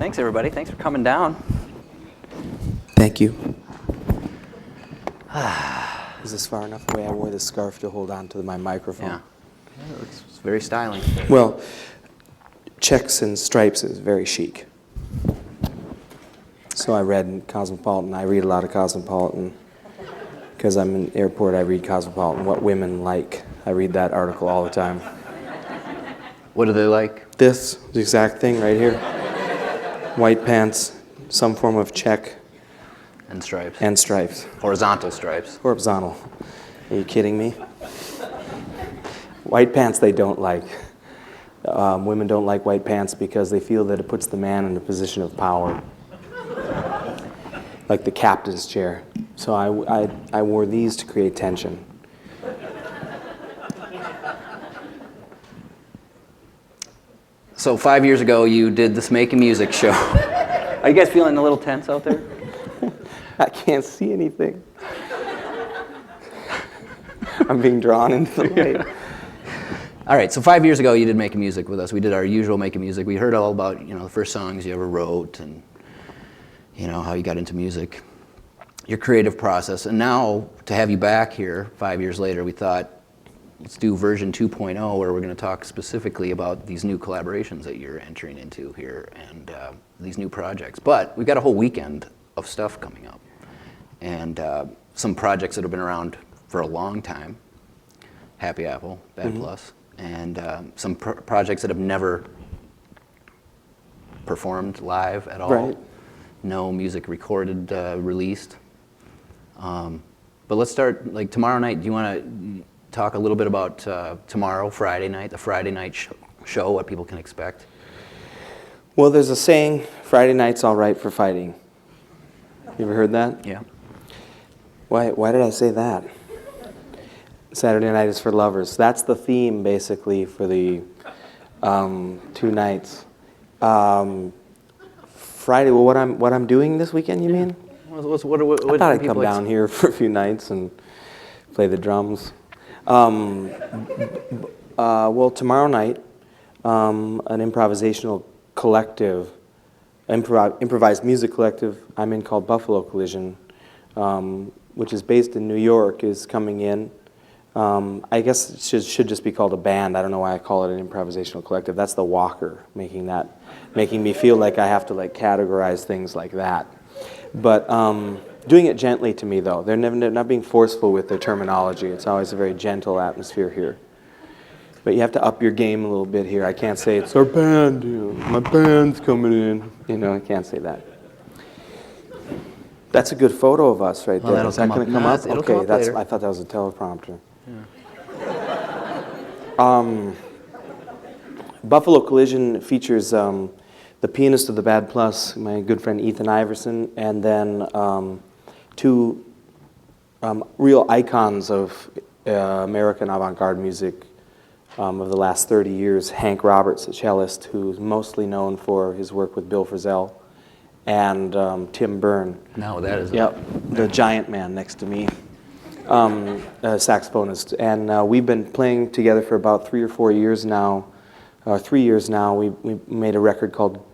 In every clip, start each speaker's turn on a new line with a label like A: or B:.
A: Thanks, everybody. Thanks for coming down.
B: Thank you. Is this far enough away? I wore this scarf to hold on to my microphone.
A: Yeah. It's very styling.
B: Well, checks and stripes is very chic. So I read Cosmopolitan. I read a lot of Cosmopolitan. Because I'm in airport, I read Cosmopolitan. What women like. I read that article all the time.
A: What do they like?
B: This, the exact thing right here. White pants, some form of check.
A: And stripes.
B: And stripes.
A: Horizontal stripes.
B: Horizontal. Are you kidding me? White pants they don't like. Women don't like white pants because they feel that it puts the man in a position of power. Like the captain's chair. So I wore these to create tension.
A: So 5 years ago, you did this Making Music show. Are you guys feeling a little tense out there?
B: I can't see anything. I'm being drawn into the light.
A: All right, so 5 years ago, you did Making Music with us. We did our usual Making Music. We heard all about, the first songs you ever wrote and, how you got into music, your creative process. And now, to have you back here 5 years later, we thought, let's do version 2.0, where we're going to talk specifically about these new collaborations that you're entering into here and these new projects. But we've got a whole weekend of stuff coming up. And some projects that have been around for a long time, Happy Apple, Bad Plus, and some projects that have never performed live at all.
B: Right.
A: No music recorded, released. But let's start, like tomorrow night, do you want to talk a little bit about tomorrow, Friday night, the Friday night show, what people can expect?
B: Well, there's a saying, Friday night's all right for fighting. You ever heard that?
A: Yeah.
B: Why did I say that? Saturday night is for lovers. That's the theme, basically, for the 2 nights. Friday, well, what I'm doing this weekend, you mean?
A: What
B: I thought I'd come down here for a few nights and play the drums. Well, tomorrow night, an improvisational collective, improvised music collective I'm in called Buffalo Collision, which is based in New York, is coming in. I guess it should just be called a band. I don't know why I call it an improvisational collective. That's the Walker, making me feel like I have to categorize things like that. But doing it gently to me, though. They're not being forceful with their terminology. It's always a very gentle atmosphere here. But you have to up your game a little bit here. I can't say it's our band. My band's coming in. I can't say that. That's a good photo of us right there. Is that going to come up? Okay,
A: later.
B: I thought that was a teleprompter.
A: Yeah.
B: Buffalo Collision features the pianist of the Bad Plus, my good friend Ethan Iverson, and then 2 real icons of American avant-garde music of the last 30 years. Hank Roberts, a cellist, who's mostly known for his work with Bill Frisell, and Tim Byrne.
A: No, that is...
B: Yep, the giant man next to me, a saxophonist. And we've been playing together for about 3 or 4 years now. 3 years now. We made a record called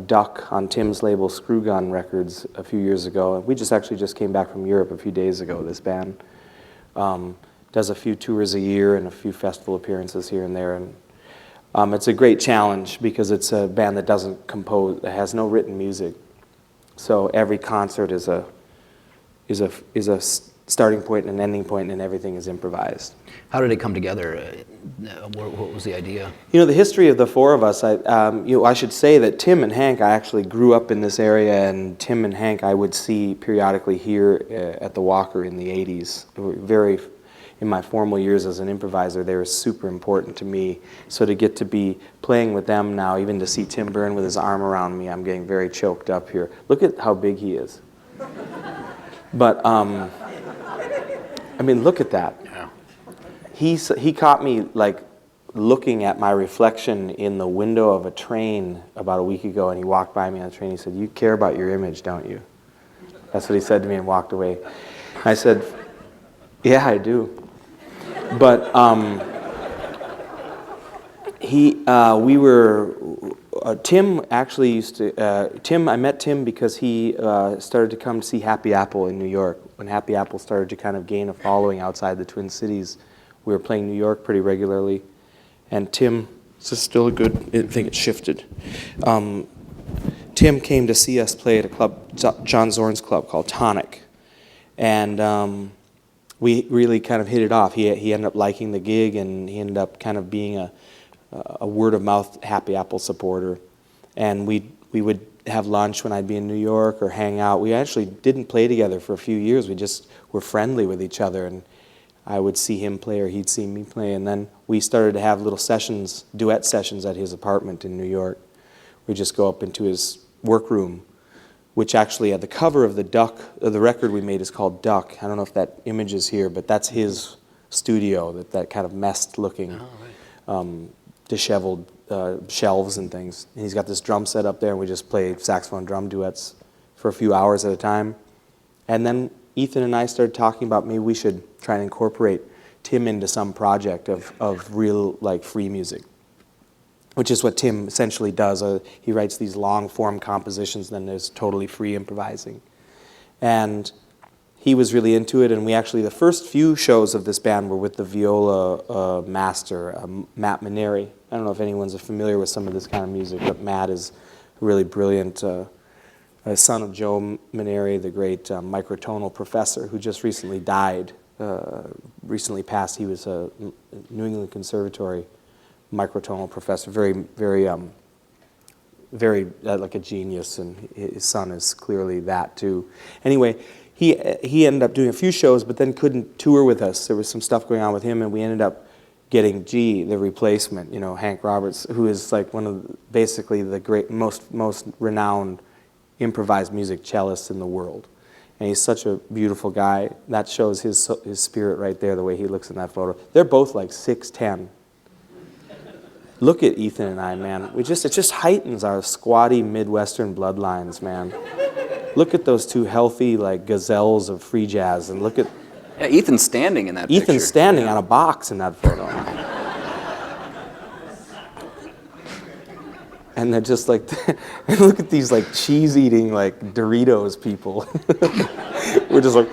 B: Duck on Tim's label Screw Gun Records a few years ago. We just came back from Europe a few days ago, this band. Does a few tours a year and a few festival appearances here and there. And it's a great challenge because it's a band that doesn't compose, it has no written music. So every concert is a starting point and an ending point, and everything is improvised.
A: How did it come together? What was the idea?
B: The history of the 4 of us, I should say that Tim and Hank, I actually grew up in this area, and Tim and Hank I would see periodically here at the Walker in the 80s. In my formal years as an improviser, they were super important to me. So to get to be playing with them now, even to see Tim Byrne with his arm around me, I'm getting very choked up here. Look at how big he is. But, look at that.
A: Yeah.
B: He caught me looking at my reflection in the window of a train about a week ago, and he walked by me on the train. He said, "You care about your image, don't you?" That's what he said to me, and walked away. I said, "Yeah, I do." But we were Tim actually used to, I met Tim because he started to come to see Happy Apple in New York. When Happy Apple started to kind of gain a following outside the Twin Cities, we were playing New York pretty regularly. And Tim, this is still a good, I think it shifted. Tim came to see us play at a club, John Zorn's club called Tonic. And we really kind of hit it off. He ended up liking the gig, and he ended up kind of being a word-of-mouth Happy Apple supporter. And we would have lunch when I'd be in New York or hang out. We actually didn't play together for a few years. We just were friendly with each other, and I would see him play or he'd see me play. And then we started to have little sessions, duet sessions at his apartment in New York. We'd just go up into his workroom, which actually at the cover of the record we made is called Duck. I don't know if that image is here, but that's his studio, that kind of messed-looking, disheveled shelves and things. And he's got this drum set up there, and we just play saxophone drum duets for a few hours at a time. And then Ethan and I started talking about maybe we should try and incorporate Tim into some project of real, like, free music, which is what Tim essentially does. He writes these long-form compositions, then there's totally free improvising. And he was really into it, and we actually, the first few shows of this band were with the viola master, Matt Maneri. I don't know if anyone's familiar with some of this kind of music, but Matt is a really brilliant son of Joe Maneri, the great microtonal professor who just recently died, recently passed. He was a New England Conservatory microtonal professor, very like a genius, and his son is clearly that too. Anyway, he ended up doing a few shows, but then couldn't tour with us. There was some stuff going on with him, and we ended up getting G, the replacement, Hank Roberts, who is like one of basically the great, most renowned improvised music cellists in the world. And he's such a beautiful guy. That shows his spirit right there, the way he looks in that photo. They're both like 6'10". Look at Ethan and I, man. It just heightens our squatty Midwestern bloodlines, man. Look at those two healthy, like, gazelles of free jazz, and look at...
A: Yeah, Ethan's standing in that picture.
B: Ethan's standing on a box in that photo. And they're just like, look at these, like, cheese-eating, like, Doritos people. We're just like,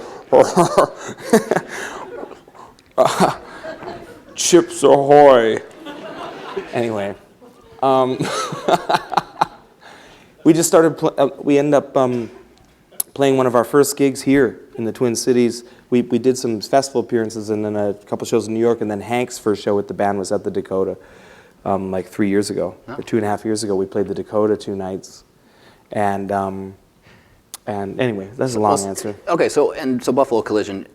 B: Chips Ahoy. Anyway, we just started, we ended up playing one of our first gigs here in the Twin Cities. We did some festival appearances and then a couple shows in New York, and then Hank's first show with the band was at the Dakota like 3 years ago, or 2.5 years ago. We played the Dakota 2 nights. And anyway, that's a long answer.
A: Okay, so Buffalo Collision,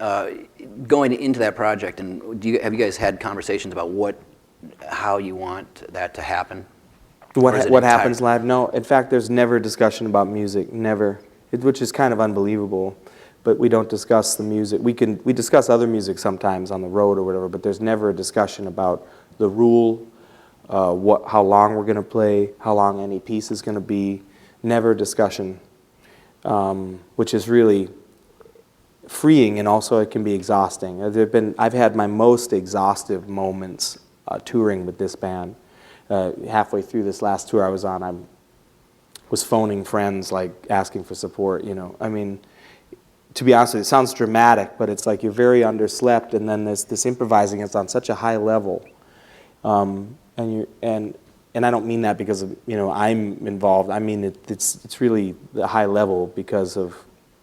A: going into that project, and have you guys had conversations about how you want that to happen?
B: What happens live? No, in fact, there's never discussion about music, never, which is kind of unbelievable. But we don't discuss the music. We discuss other music sometimes on the road or whatever, but there's never a discussion about the rule, how long we're going to play, how long any piece is going to be. Never discussion, which is really freeing, and also it can be exhausting. I've had my most exhaustive moments touring with this band. Halfway through this last tour I was on, I was phoning friends, like, asking for support, I mean, to be honest with you, it sounds dramatic, but it's like you're very underslept, and then this improvising is on such a high level. And I don't mean that because of, I'm involved. I mean it's really the high level because of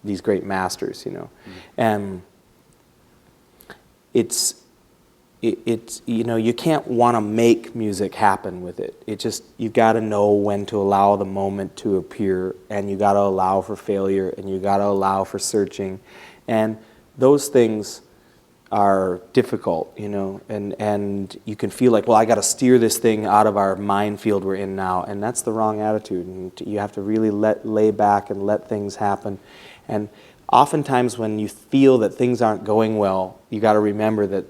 B: these great masters, And it's you can't want to make music happen with it. You've got to know when to allow the moment to appear, and you got to allow for failure, and you got to allow for searching, and those things are difficult, and you can feel like, well, I got to steer this thing out of our minefield we're in now, and that's the wrong attitude. And you have to really lay back and let things happen. And oftentimes when you feel that things aren't going well, you got to remember that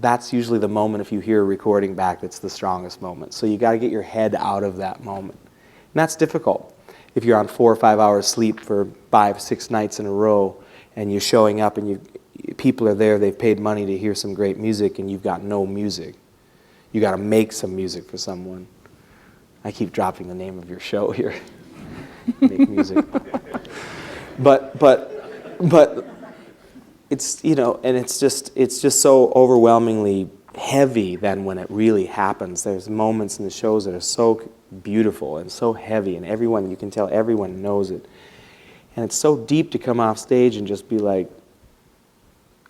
B: that's usually the moment, if you hear a recording back, that's the strongest moment. So you got to get your head out of that moment. And that's difficult. If you're on 4 or 5 hours sleep for 5, 6 nights in a row, and you're showing up and people are there, they've paid money to hear some great music, and you've got no music. You got to make some music for someone. I keep dropping the name of your show here. Make music. But it's, you know, and it's just so overwhelmingly heavy then when it really happens. There's moments in the shows that are so beautiful and so heavy, and everyone, you can tell everyone knows it. And it's so deep to come off stage and just be like,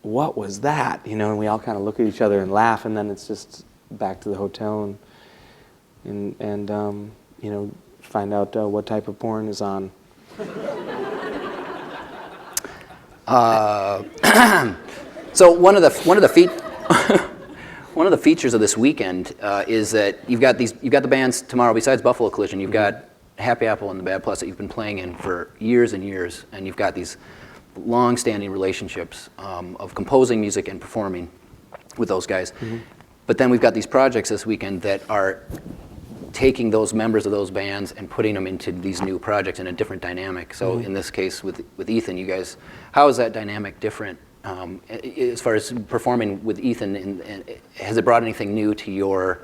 B: what was that? You know, and we all kind of look at each other and laugh, and then it's just back to the hotel and you know, find out what type of porn is on.
A: So one of the features of this weekend is that you've got the bands tomorrow. Besides Buffalo Collision, you've got Happy Apple and the Bad Plus that you've been playing in for years and years, and you've got these long-standing relationships of composing music and performing with those guys. But then we've got these projects this weekend that are taking those members of those bands and putting them into these new projects in a different dynamic. So in this case with Ethan, you guys, how is that dynamic different as far as performing with Ethan? And has it brought anything new to your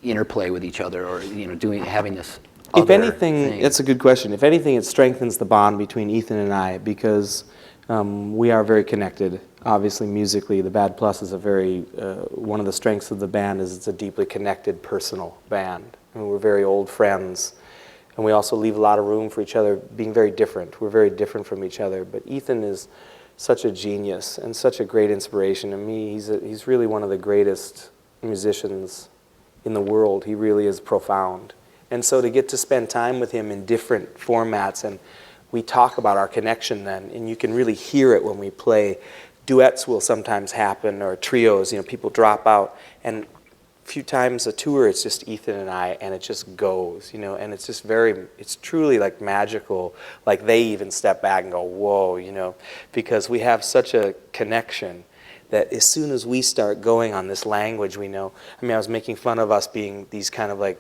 A: interplay with each other, or, you know, having this
B: If
A: other
B: anything,
A: thing?
B: that's a good question. If anything, it strengthens the bond between Ethan and I, because we are very connected. Obviously, musically, the Bad Plus is a very, one of the strengths of the band is it's a deeply connected, personal band. And we're very old friends. And we also leave a lot of room for each other being very different. We're very different from each other. But Ethan is such a genius and such a great inspiration to me. He's really one of the greatest musicians in the world. He really is profound. And so to get to spend time with him in different formats, and we talk about our connection then, and you can really hear it when we play. Duets will sometimes happen, or trios, you know, people drop out, and a few times a tour it's just Ethan and I, and it just goes, you know, and it's just it's truly like magical, like they even step back and go, whoa, you know, because we have such a connection that as soon as we start going on this language we know, I mean, I was making fun of us being these kind of like,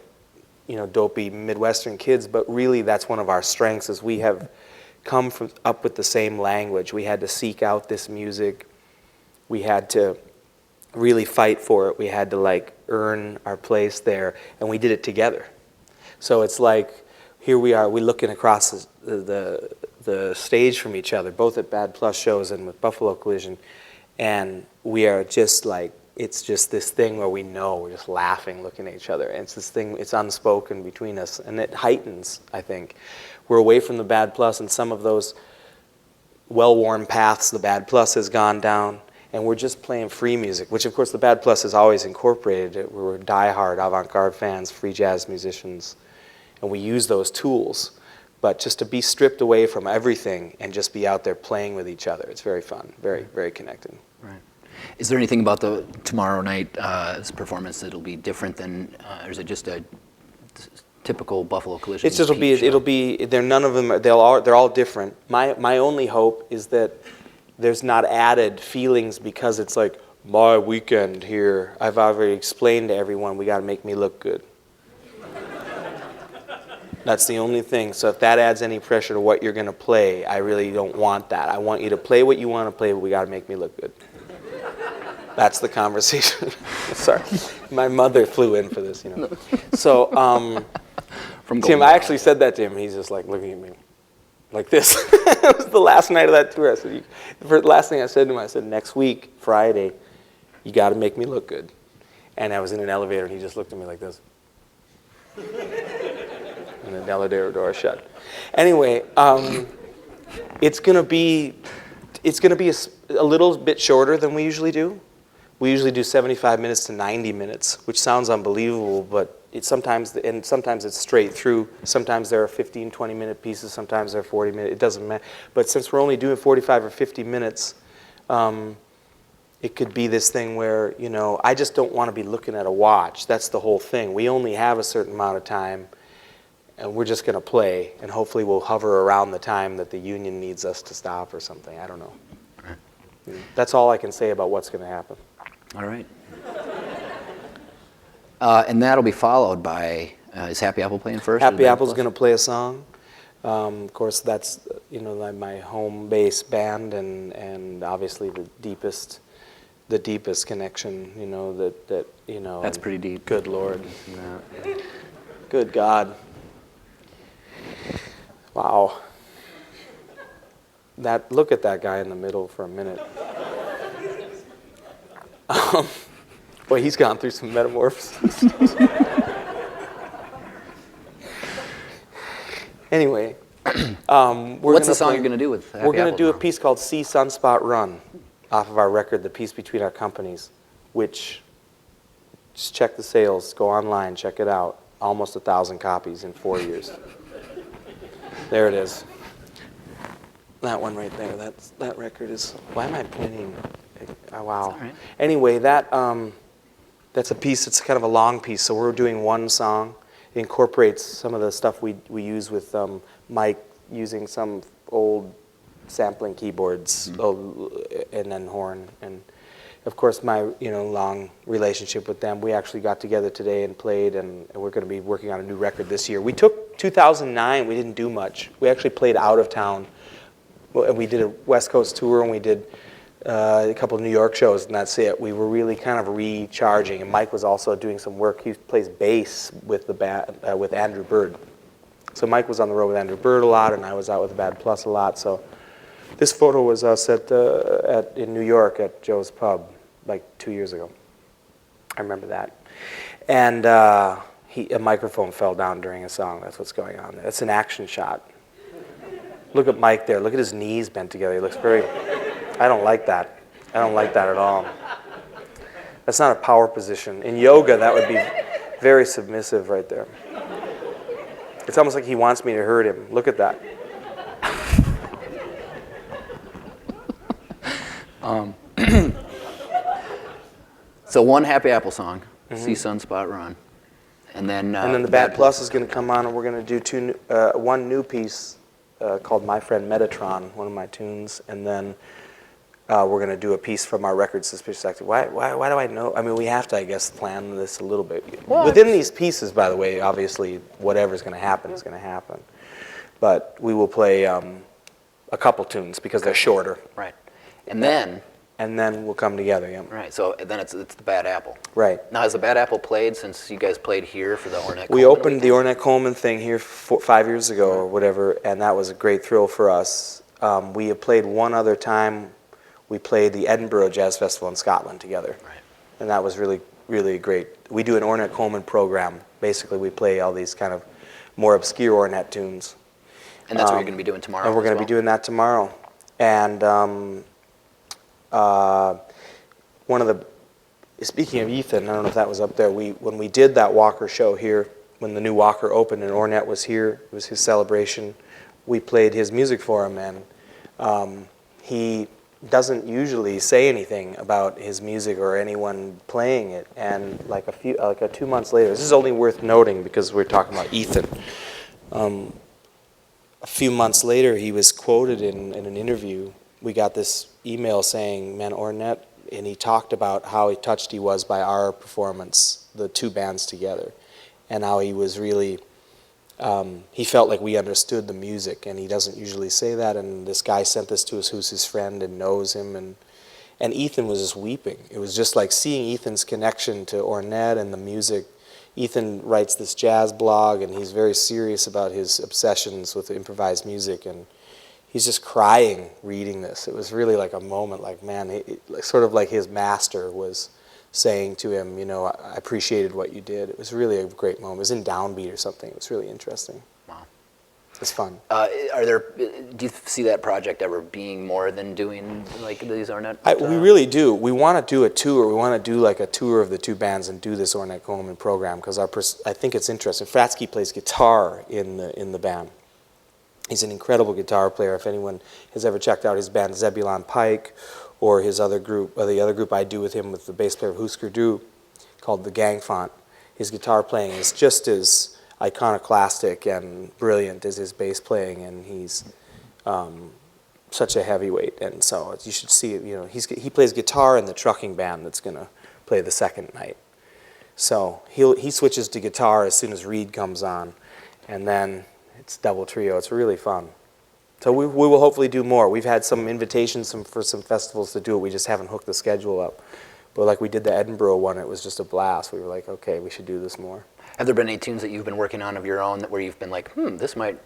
B: you know, dopey Midwestern kids, but really that's one of our strengths, is we have come up with the same language. We had to seek out this music. We had to really fight for it. We had to like earn our place there, and we did it together. So it's like, here we are, we're looking across the stage from each other, both at Bad Plus shows and with Buffalo Collision, and we are just like, it's just this thing where we know, we're just laughing, looking at each other. And it's this thing, it's unspoken between us, and it heightens, I think. We're away from the Bad Plus, and some of those well-worn paths the Bad Plus has gone down, and we're just playing free music, which of course the Bad Plus has always incorporated it. We're diehard avant-garde fans, free jazz musicians, and we use those tools. But just to be stripped away from everything and just be out there playing with each other, it's very fun, very, very connected.
A: Right. Is there anything about the tomorrow night's performance that'll be different than, or is it just a typical Buffalo Collision?
B: It's just it'll be. They're none of them. They're all different. My only hope is that there's not added feelings because it's like my weekend here. I've already explained to everyone we got to make me look good. That's the only thing. So if that adds any pressure to what you're going to play, I really don't want that. I want you to play what you want to play, but we got to make me look good. That's the conversation. Sorry, my mother flew in for this, you know. So, Tim, I actually said that to him. He's just like looking at me, like this. It was the last night of that tour. I said, the last thing I said to him, I said, next week, Friday, you got to make me look good. And I was in an elevator, and he just looked at me like this. And the elevator door shut. Anyway, it's gonna be a little bit shorter than we usually do. We usually do 75 minutes to 90 minutes, which sounds unbelievable, but sometimes it's straight through. Sometimes there are 15, 20-minute pieces. Sometimes there are 40-minute. It doesn't matter. But since we're only doing 45 or 50 minutes, it could be this thing where, you know, I just don't want to be looking at a watch. That's the whole thing. We only have a certain amount of time, and we're just going to play, and hopefully we'll hover around the time that the union needs us to stop or something. I don't know. Right. That's all I can say about what's going to happen.
A: All right. And that'll be followed by, is Happy Apple playing first?
B: Happy Apple's going to play a song. Of course, that's, you know, my home base band, and obviously the the deepest connection, you know, that you know.
A: That's pretty deep.
B: Good Lord. Good God. Wow. Look at that guy in the middle for a minute. Boy, he's gone through some metamorphosis. Anyway,
A: What's the song you're going to do with Happy
B: We're going to
A: Apple
B: do a
A: tomorrow?
B: piece called See Sunspot Run off of our record, The Peace Between Our Companies, which, just check the sales, go online, check it out. Almost 1,000 copies in 4 years. There it is. That one right there, that record is, why am I pointing? Oh, wow.
A: That's all right.
B: Anyway, that's a piece, it's kind of a long piece, so we're doing one song. It incorporates some of the stuff we use with Mike, using some old sampling keyboards, and then horn. And of course, my long relationship with them. We actually got together today and played, and we're going to be working on a new record this year. We took 2009, we didn't do much. We actually played out of town. We did a West Coast tour, and we did a couple of New York shows, and that's it. We were really kind of recharging, and Mike was also doing some work. He plays bass with the band, with Andrew Bird. So Mike was on the road with Andrew Bird a lot, and I was out with the Bad Plus a lot. So this photo was us in New York at Joe's Pub like 2 years ago. I remember that. And a microphone fell down during a song. That's what's going on there. That's an action shot. Look at Mike there. Look at his knees bent together. He looks very... I don't like that. I don't like that at all. That's not a power position. In yoga, that would be very submissive right there. It's almost like he wants me to hurt him. Look at that.
A: So one Happy Apple song, See Sunspot Run. And then
B: the Bad Plus is going to come on, and we're going to do one new piece called My Friend Metatron, one of my tunes, and then we're going to do a piece from our record, Suspicious Active. Why do I know? I mean, we have to, I guess, plan this a little bit.
A: What?
B: Within these pieces, by the way, obviously, whatever's going to happen is going to happen. But we will play a couple tunes because they're shorter.
A: Right. And then
B: we'll come together, yeah.
A: Right, so then it's the Bad Apple.
B: Right.
A: Now, has the Bad Apple played since you guys played here for the Ornette?
B: We opened the Ornette Coleman thing here 5 years ago or whatever, and that was a great thrill for us. We have played one other time. We played the Edinburgh Jazz Festival in Scotland together.
A: Right.
B: And that was really, really great. We do an Ornette Coleman program. Basically, we play all these kind of more obscure Ornette tunes.
A: And that's what you're going to be doing tomorrow.
B: And we're going to be doing that tomorrow. And speaking of Ethan, I don't know if that was up there. When we did that Walker show here, when the new Walker opened and Ornette was here, it was his celebration. We played his music for him, and he doesn't usually say anything about his music or anyone playing it. And like 2 months later, this is only worth noting because we're talking about Ethan. A few months later, he was quoted in an interview. We got this email saying, man, Ornette, and he talked about how touched he was by our performance, the two bands together, and how he was really, he felt like we understood the music, and he doesn't usually say that, and this guy sent this to us who's his friend and knows him, and Ethan was just weeping. It was just like seeing Ethan's connection to Ornette and the music. Ethan writes this jazz blog, and he's very serious about his obsessions with improvised music, and he's just crying reading this. It was really like a moment, like, man, sort of like his master was saying to him, I appreciated what you did. It was really a great moment. It was in Downbeat or something. It was really interesting.
A: Wow.
B: It's fun.
A: Do you see that project ever being more than doing like these Ornette?
B: We really do. We want to do a tour. We want to do like a tour of the two bands and do this Ornette Coleman program because I think it's interesting. Fratsky plays guitar in the band. He's an incredible guitar player. If anyone has ever checked out his band Zebulon Pike or his other group, or the other group I do with him with the bass player of Husker Du called the Gang Font, his guitar playing is just as iconoclastic and brilliant as his bass playing, and he's such a heavyweight. And so you should see it. He plays guitar in the trucking band that's going to play the second night. So he switches to guitar as soon as Reed comes on, and then it's double trio. It's really fun. So we will hopefully do more. We've had some invitations for some festivals to do it. We just haven't hooked the schedule up. But like we did the Edinburgh one, it was just a blast. We were like, okay, we should do this more.
A: Have there been any tunes that you've been working on of your own where you've been like, this might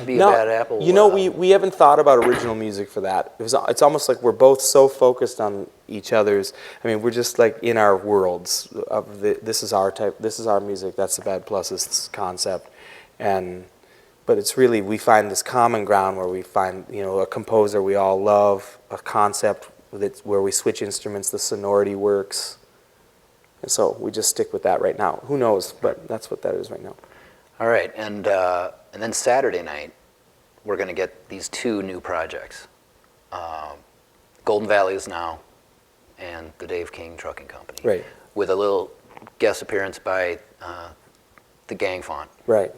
A: be a bad apple?
B: You know, we haven't thought about original music for that. It's almost like we're both so focused on each other's. I mean, we're just like in our worlds of this is our type, this is our music, that's the Bad Pluses concept, but it's really, we find this common ground where we find, you know, a composer we all love, a concept where we switch instruments, the sonority works, and so we just stick with that right now. Who knows? But that's what that is right now.
A: All right, and then Saturday night, we're going to get these 2 new projects. Golden Valley is Now and the Dave King Trucking Company.
B: Right.
A: With a little guest appearance by the Gang Font.
B: Right.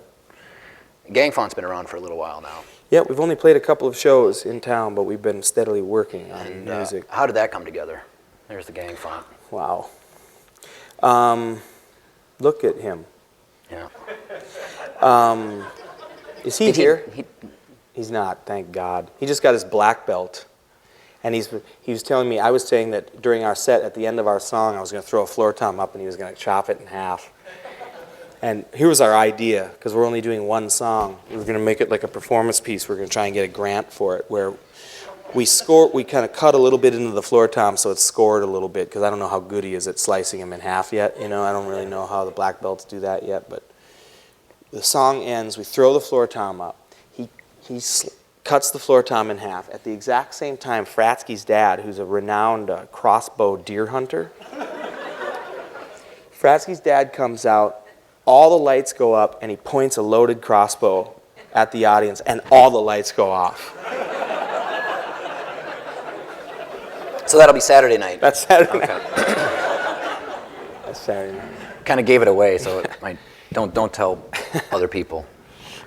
A: Gang Font's been around for a little while now.
B: Yeah, we've only played a couple of shows in town, but we've been steadily working on music.
A: How did that come together? There's the Gang Font.
B: Wow. Look at him.
A: Yeah.
B: Is he here? He's not, thank God. He just got his black belt. And he was telling me, I was saying that during our set, at the end of our song, I was going to throw a floor tom up and he was going to chop it in half. And here was our idea, because we're only doing one song. We were going to make it like a performance piece. We're going to try and get a grant for it, where we kind of cut a little bit into the floor tom so it's scored a little bit, because I don't know how good he is at slicing him in half yet. You know, I don't really know how the black belts do that yet, but the song ends, we throw the floor tom up. He cuts the floor tom in half. At the exact same time, Fratsky's dad, who's a renowned crossbow deer hunter, Fratsky's dad comes out, all the lights go up, and he points a loaded crossbow at the audience, and all the lights go off.
A: So that'll be Saturday night.
B: That's Saturday
A: Okay.
B: night. That's Saturday night.
A: Kind of gave it away, so it might, don't tell other people.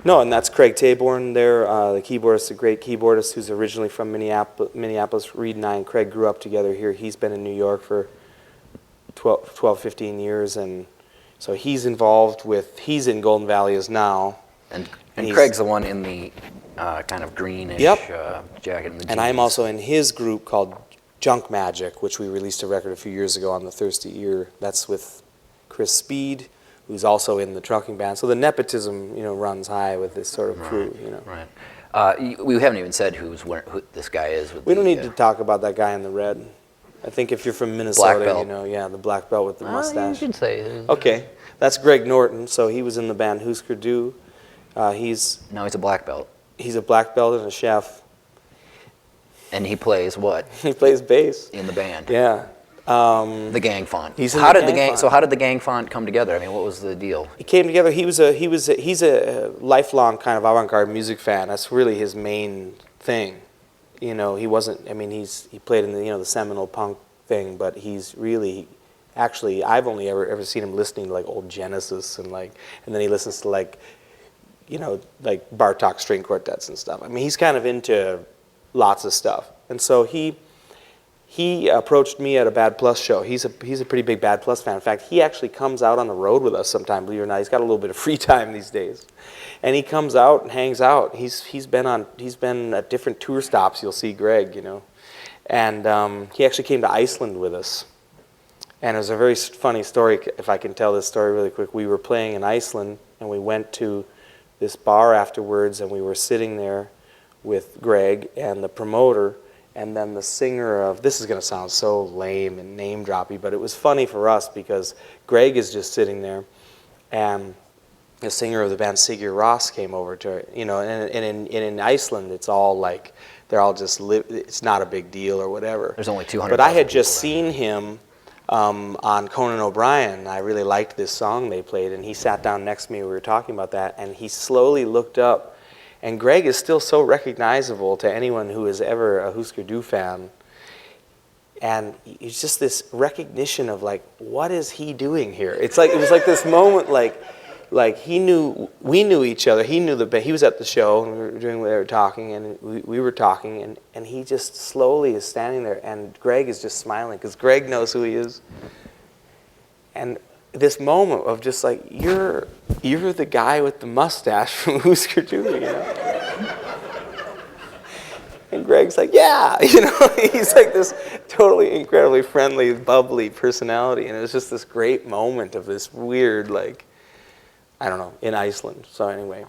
B: No, and that's Craig Taborn there, the keyboardist, a great keyboardist who's originally from Minneapolis. Reed and I and Craig grew up together here. He's been in New York for 12, 15 years, and so he's involved with, he's in Golden Valley is Now.
A: And Craig's the one in the kind of greenish jacket and the jeans.
B: And I'm also in his group called Junk Magic, which we released a record a few years ago on the Thirsty Ear. That's with Chris Speed, who's also in the trucking band. So the nepotism, you know, runs high with this sort of crew, you know.
A: Right. We haven't even said who this guy is.
B: We don't need to talk about that guy in the red. I think if you're from Minnesota,
A: Black belt.
B: you know, yeah, the black belt with the mustache.
A: You can say.
B: Okay, that's Greg Norton. So he was in the band Husker Du.
A: Now he's a black belt.
B: He's a black belt and a chef.
A: And he plays what?
B: He plays bass
A: In the band.
B: Yeah.
A: The Gang Font.
B: He's in
A: how
B: the
A: did
B: Gang Font.
A: So how did the Gang Font come together? I mean, what was the deal?
B: He came together. He's a lifelong kind of avant-garde music fan. That's really his main thing. You know, he wasn't. I mean, he played in the the seminal punk thing, but he's really, actually, I've only ever seen him listening to like old Genesis and then he listens to like Bartok string quartets and stuff. I mean, he's kind of into lots of stuff, and so he approached me at a Bad Plus show. He's a pretty big Bad Plus fan. In fact, he actually comes out on the road with us sometime. Believe it or not, he's got a little bit of free time these days, and he comes out and hangs out. He's been at different tour stops. You'll see Greg, and he actually came to Iceland with us. And it was a very funny story. If I can tell this story really quick, we were playing in Iceland, and we went to this bar afterwards, and we were sitting there with Greg and the promoter. And then the singer of, this is going to sound so lame and name-droppy, but it was funny for us because Greg is just sitting there, and the singer of the band, Sigur Rós, came over to her, and in Iceland, it's all like, they're all just, it's not a big deal or whatever.
A: There's only 200.
B: But I had just seen him on Conan O'Brien. I really liked this song they played, and he sat down next to me, we were talking about that, and he slowly looked up. And Greg is still so recognizable to anyone who is ever a Husker Du fan. And it's just this recognition of like, what is he doing here? It was like this moment, like we knew each other. He knew he was at the show, and they were talking, and we were talking, and he just slowly is standing there, and Greg is just smiling because Greg knows who he is. And this moment of just like, you're the guy with the mustache from Husker Du, And Greg's like, yeah, he's like this totally incredibly friendly, bubbly personality. And it was just this great moment of this weird, like, I don't know, in Iceland. So anyway,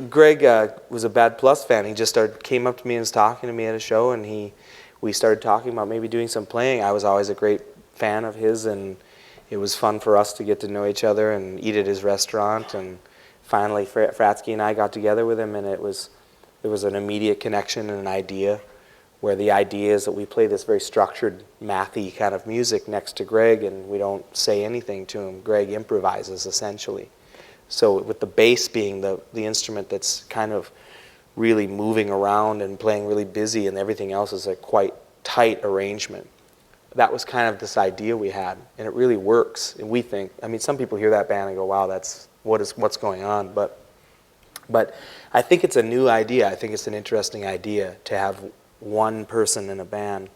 B: Greg was a Bad Plus fan. He just came up to me and was talking to me at a show, and we started talking about maybe doing some playing. I was always a great fan of his, and it was fun for us to get to know each other and eat at his restaurant. And finally, Fratsky and I got together with him, and there was an immediate connection and an idea, where the idea is that we play this very structured, mathy kind of music next to Greg, and we don't say anything to him. Greg improvises, essentially. So with the bass being the instrument that's kind of really moving around and playing really busy, and everything else is a quite tight arrangement. That was kind of this idea we had, and it really works. And we think, I mean, some people hear that band and go, wow, that's what's going on. But I think it's a new idea. I think it's an interesting idea to have one person in a band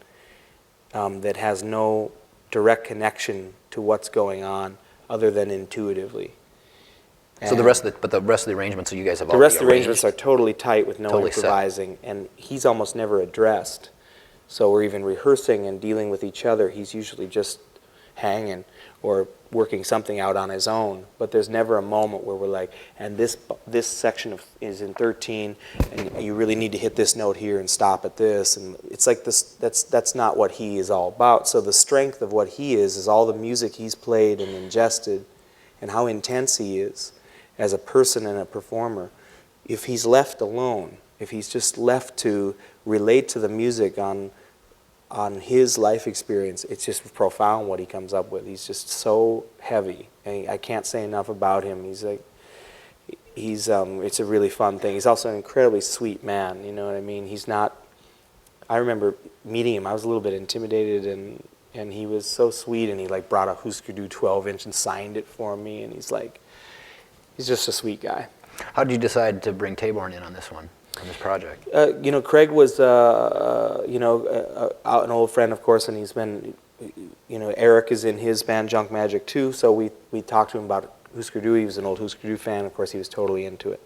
B: that has no direct connection to what's going on other than intuitively.
A: So the rest of the arrangements, so you guys have
B: the rest of the arrangements are totally tight with no
A: Totally
B: improvising, and he's almost never addressed. So we're even rehearsing and dealing with each other. He's usually just hanging or working something out on his own. But there's never a moment where we're like, and this section is in 13, and you really need to hit this note here and stop at this. And it's like this. That's not what he is all about. So the strength of what he is all the music he's played and ingested, and how intense he is as a person and a performer. If he's left alone, if he's just left to relate to the music on his life experience, it's just profound what he comes up with. He's just so heavy, and I can't say enough about him. It's a really fun thing. He's also an incredibly sweet man, you know what I mean? He's not, I remember meeting him, I was a little bit intimidated, and he was so sweet, and he like brought a Husker Du 12-inch and signed it for me, and he's just a sweet guy.
A: How did you decide to bring Taborn in on this one, on this project?
B: Craig was, an old friend, of course, and he's been, Eric is in his band Junk Magic too, so we talked to him about Husker Du. He was an old Husker Du fan. Of course, he was totally into it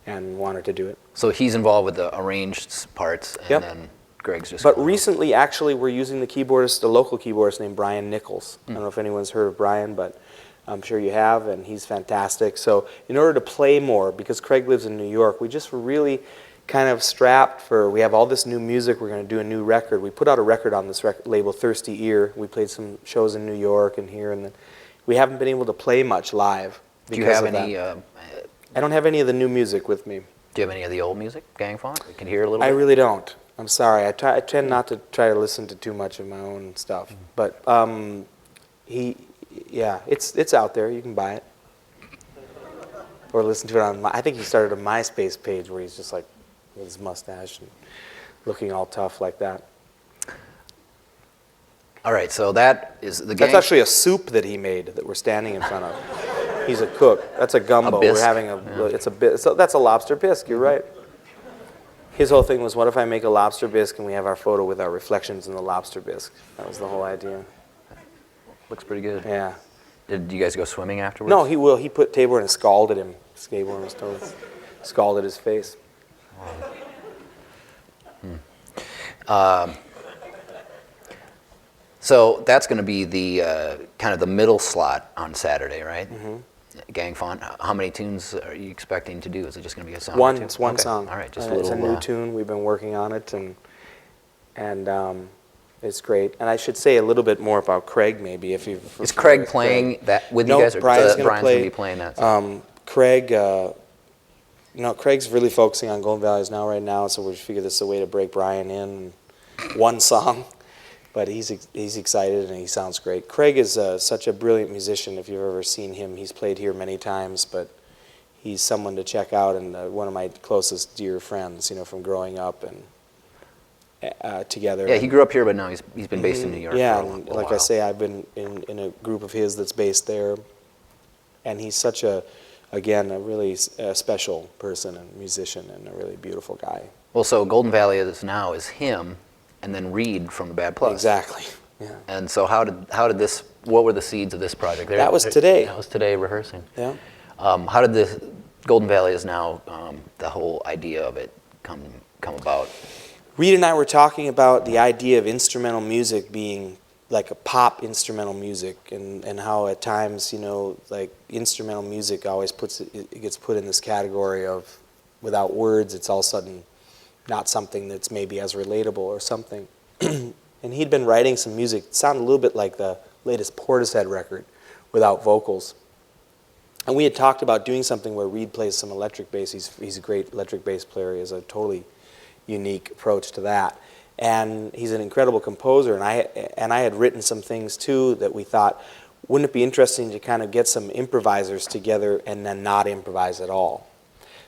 B: and wanted to do it.
A: So he's involved with the arranged parts, and then Greg's just...
B: But recently, actually, we're using the local keyboardist named Brian Nichols. I don't know if anyone's heard of Brian, but I'm sure you have, and he's fantastic. So in order to play more, because Craig lives in New York, we just were really kind of strapped we have all this new music, we're going to do a new record. We put out a record on this label, Thirsty Ear. We played some shows in New York and here, and then we haven't been able to play much live.
A: Do you have any...
B: I don't have any of the new music with me.
A: Do you have any of the old music, Gang Funk? We can hear a little bit?
B: I really don't. I'm sorry. I tend not to try to listen to too much of my own stuff. But it's out there. You can buy it. Or listen to it on I think he started a MySpace page where he's just like with his mustache and looking all tough like that.
A: All right, so that is the
B: That's actually a soup that he made that we're standing in front of. He's a cook. That's a gumbo.
A: Bisque.
B: We're having that's a lobster bisque. You're right. His whole thing was, what if I make a lobster bisque and we have our photo with our reflections in the lobster bisque? That was the whole idea.
A: Looks pretty good.
B: Yeah.
A: Did you guys go swimming afterwards?
B: No, he put Taborn and scalded him. Taborn was totally scalded his face.
A: So that's going to be the kind of the middle slot on Saturday, right?
B: Mm-hmm.
A: Gang Font. How many tunes are you expecting to do? Is it just going to be a song?
B: One.
A: Or two?
B: It's one
A: Okay.
B: song.
A: All right, just
B: It's
A: a
B: a new tune. We've been working on it, and it's great. And I should say a little bit more about Craig, maybe, if you.
A: Is Craig playing that with
B: no,
A: you guys? Or
B: Brian's going
A: to be playing that.
B: Craig, Craig's really focusing on Golden Valleys right now, so we figured this is a way to break Brian in one song. But he's excited and he sounds great. Craig is such a brilliant musician. If you've ever seen him, he's played here many times. But he's someone to check out, and one of my closest dear friends, from growing up and together.
A: Yeah, he grew up here, but now he's been based in New York.
B: Yeah,
A: for a
B: and
A: while.
B: like I say, I've been in a group of his that's based there, and he's such a really special person and musician and a really beautiful guy.
A: Well, so Golden Valley is him, and then Reed from the Bad Plus.
B: Exactly. Yeah.
A: And so how did this? What were the seeds of this project?
B: That was today.
A: That was today rehearsing.
B: Yeah.
A: How did the Golden Valley is now the whole idea of it come about?
B: Reed and I were talking about the idea of instrumental music being like a pop instrumental music, and how at times, you know, like instrumental music always it gets put in this category of without words, it's all of a sudden not something that's maybe as relatable or something. And he'd been writing some music, it sounded a little bit like the latest Portishead record without vocals. And we had talked about doing something where Reed plays some electric bass. He's a great electric bass player. He has a totally unique approach to that. And he's an incredible composer, and I had written some things too that we thought, wouldn't it be interesting to kind of get some improvisers together and then not improvise at all?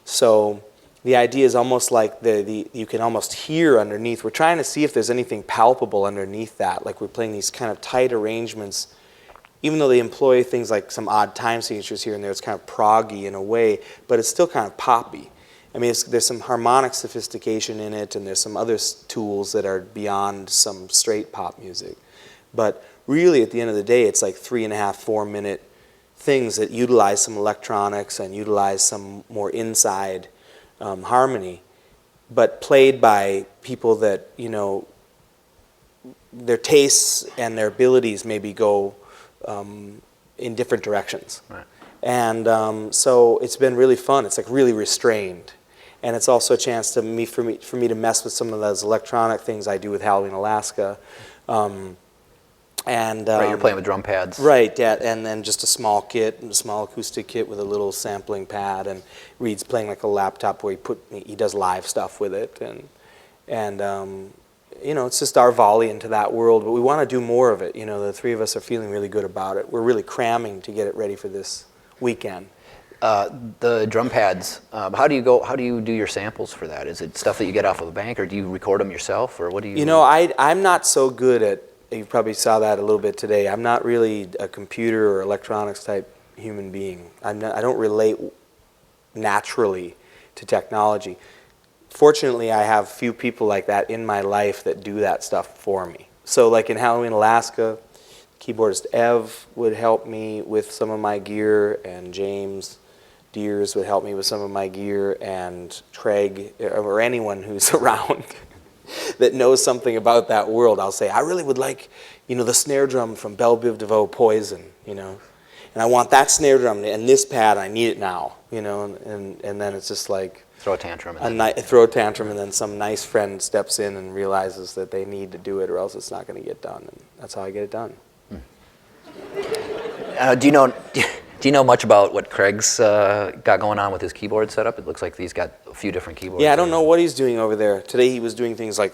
B: So the idea is almost like you can almost hear underneath. We're trying to see if there's anything palpable underneath that, like we're playing these kind of tight arrangements. Even though they employ things like some odd time signatures here and there, it's kind of proggy in a way, but it's still kind of poppy. I mean, there's some harmonic sophistication in it, and there's some other tools that are beyond some straight pop music. But really, at the end of the day, it's like 3.5, 4 minute things that utilize some electronics and utilize some more inside harmony, but played by people that, you know, their tastes and their abilities maybe go in different directions.
A: Right.
B: And so it's been really fun. It's like really restrained. And it's also a chance for me to mess with some of those electronic things I do with Halloween, Alaska.
A: Right, you're playing with drum pads.
B: Right, yeah, and then just a small kit, a small acoustic kit with a little sampling pad, and Reed's playing like a laptop where he does live stuff with it, and you know, it's just our volley into that world, but we want to do more of it. You know, the three of us are feeling really good about it. We're really cramming to get it ready for this weekend.
A: The drum pads, how do you do your samples for that? Is it stuff that you get off of the bank, or do you record them yourself, or what do you?
B: You know, I'm not so good at, you probably saw that a little bit today, I'm not really a computer or electronics type human being. I don't relate naturally to technology. Fortunately, I have few people like that in my life that do that stuff for me. So like in Halloween, Alaska, keyboardist Ev would help me with some of my gear, and James Deers would help me with some of my gear, and Craig, or anyone who's around that knows something about that world. I'll say, I really would like, you know, the snare drum from Belle Biv DeVoe, Poison, you know, and I want that snare drum and this pad, I need it now, you know, and then it's just like,
A: throw a tantrum.
B: Throw a tantrum, and then some nice friend steps in and realizes that they need to do it, or else it's not going to get done, and that's how I get it done.
A: Do you know much about what Craig's got going on with his keyboard setup? It looks like he's got a few different keyboards.
B: Yeah, I don't know what he's doing over there. Today he was doing things like,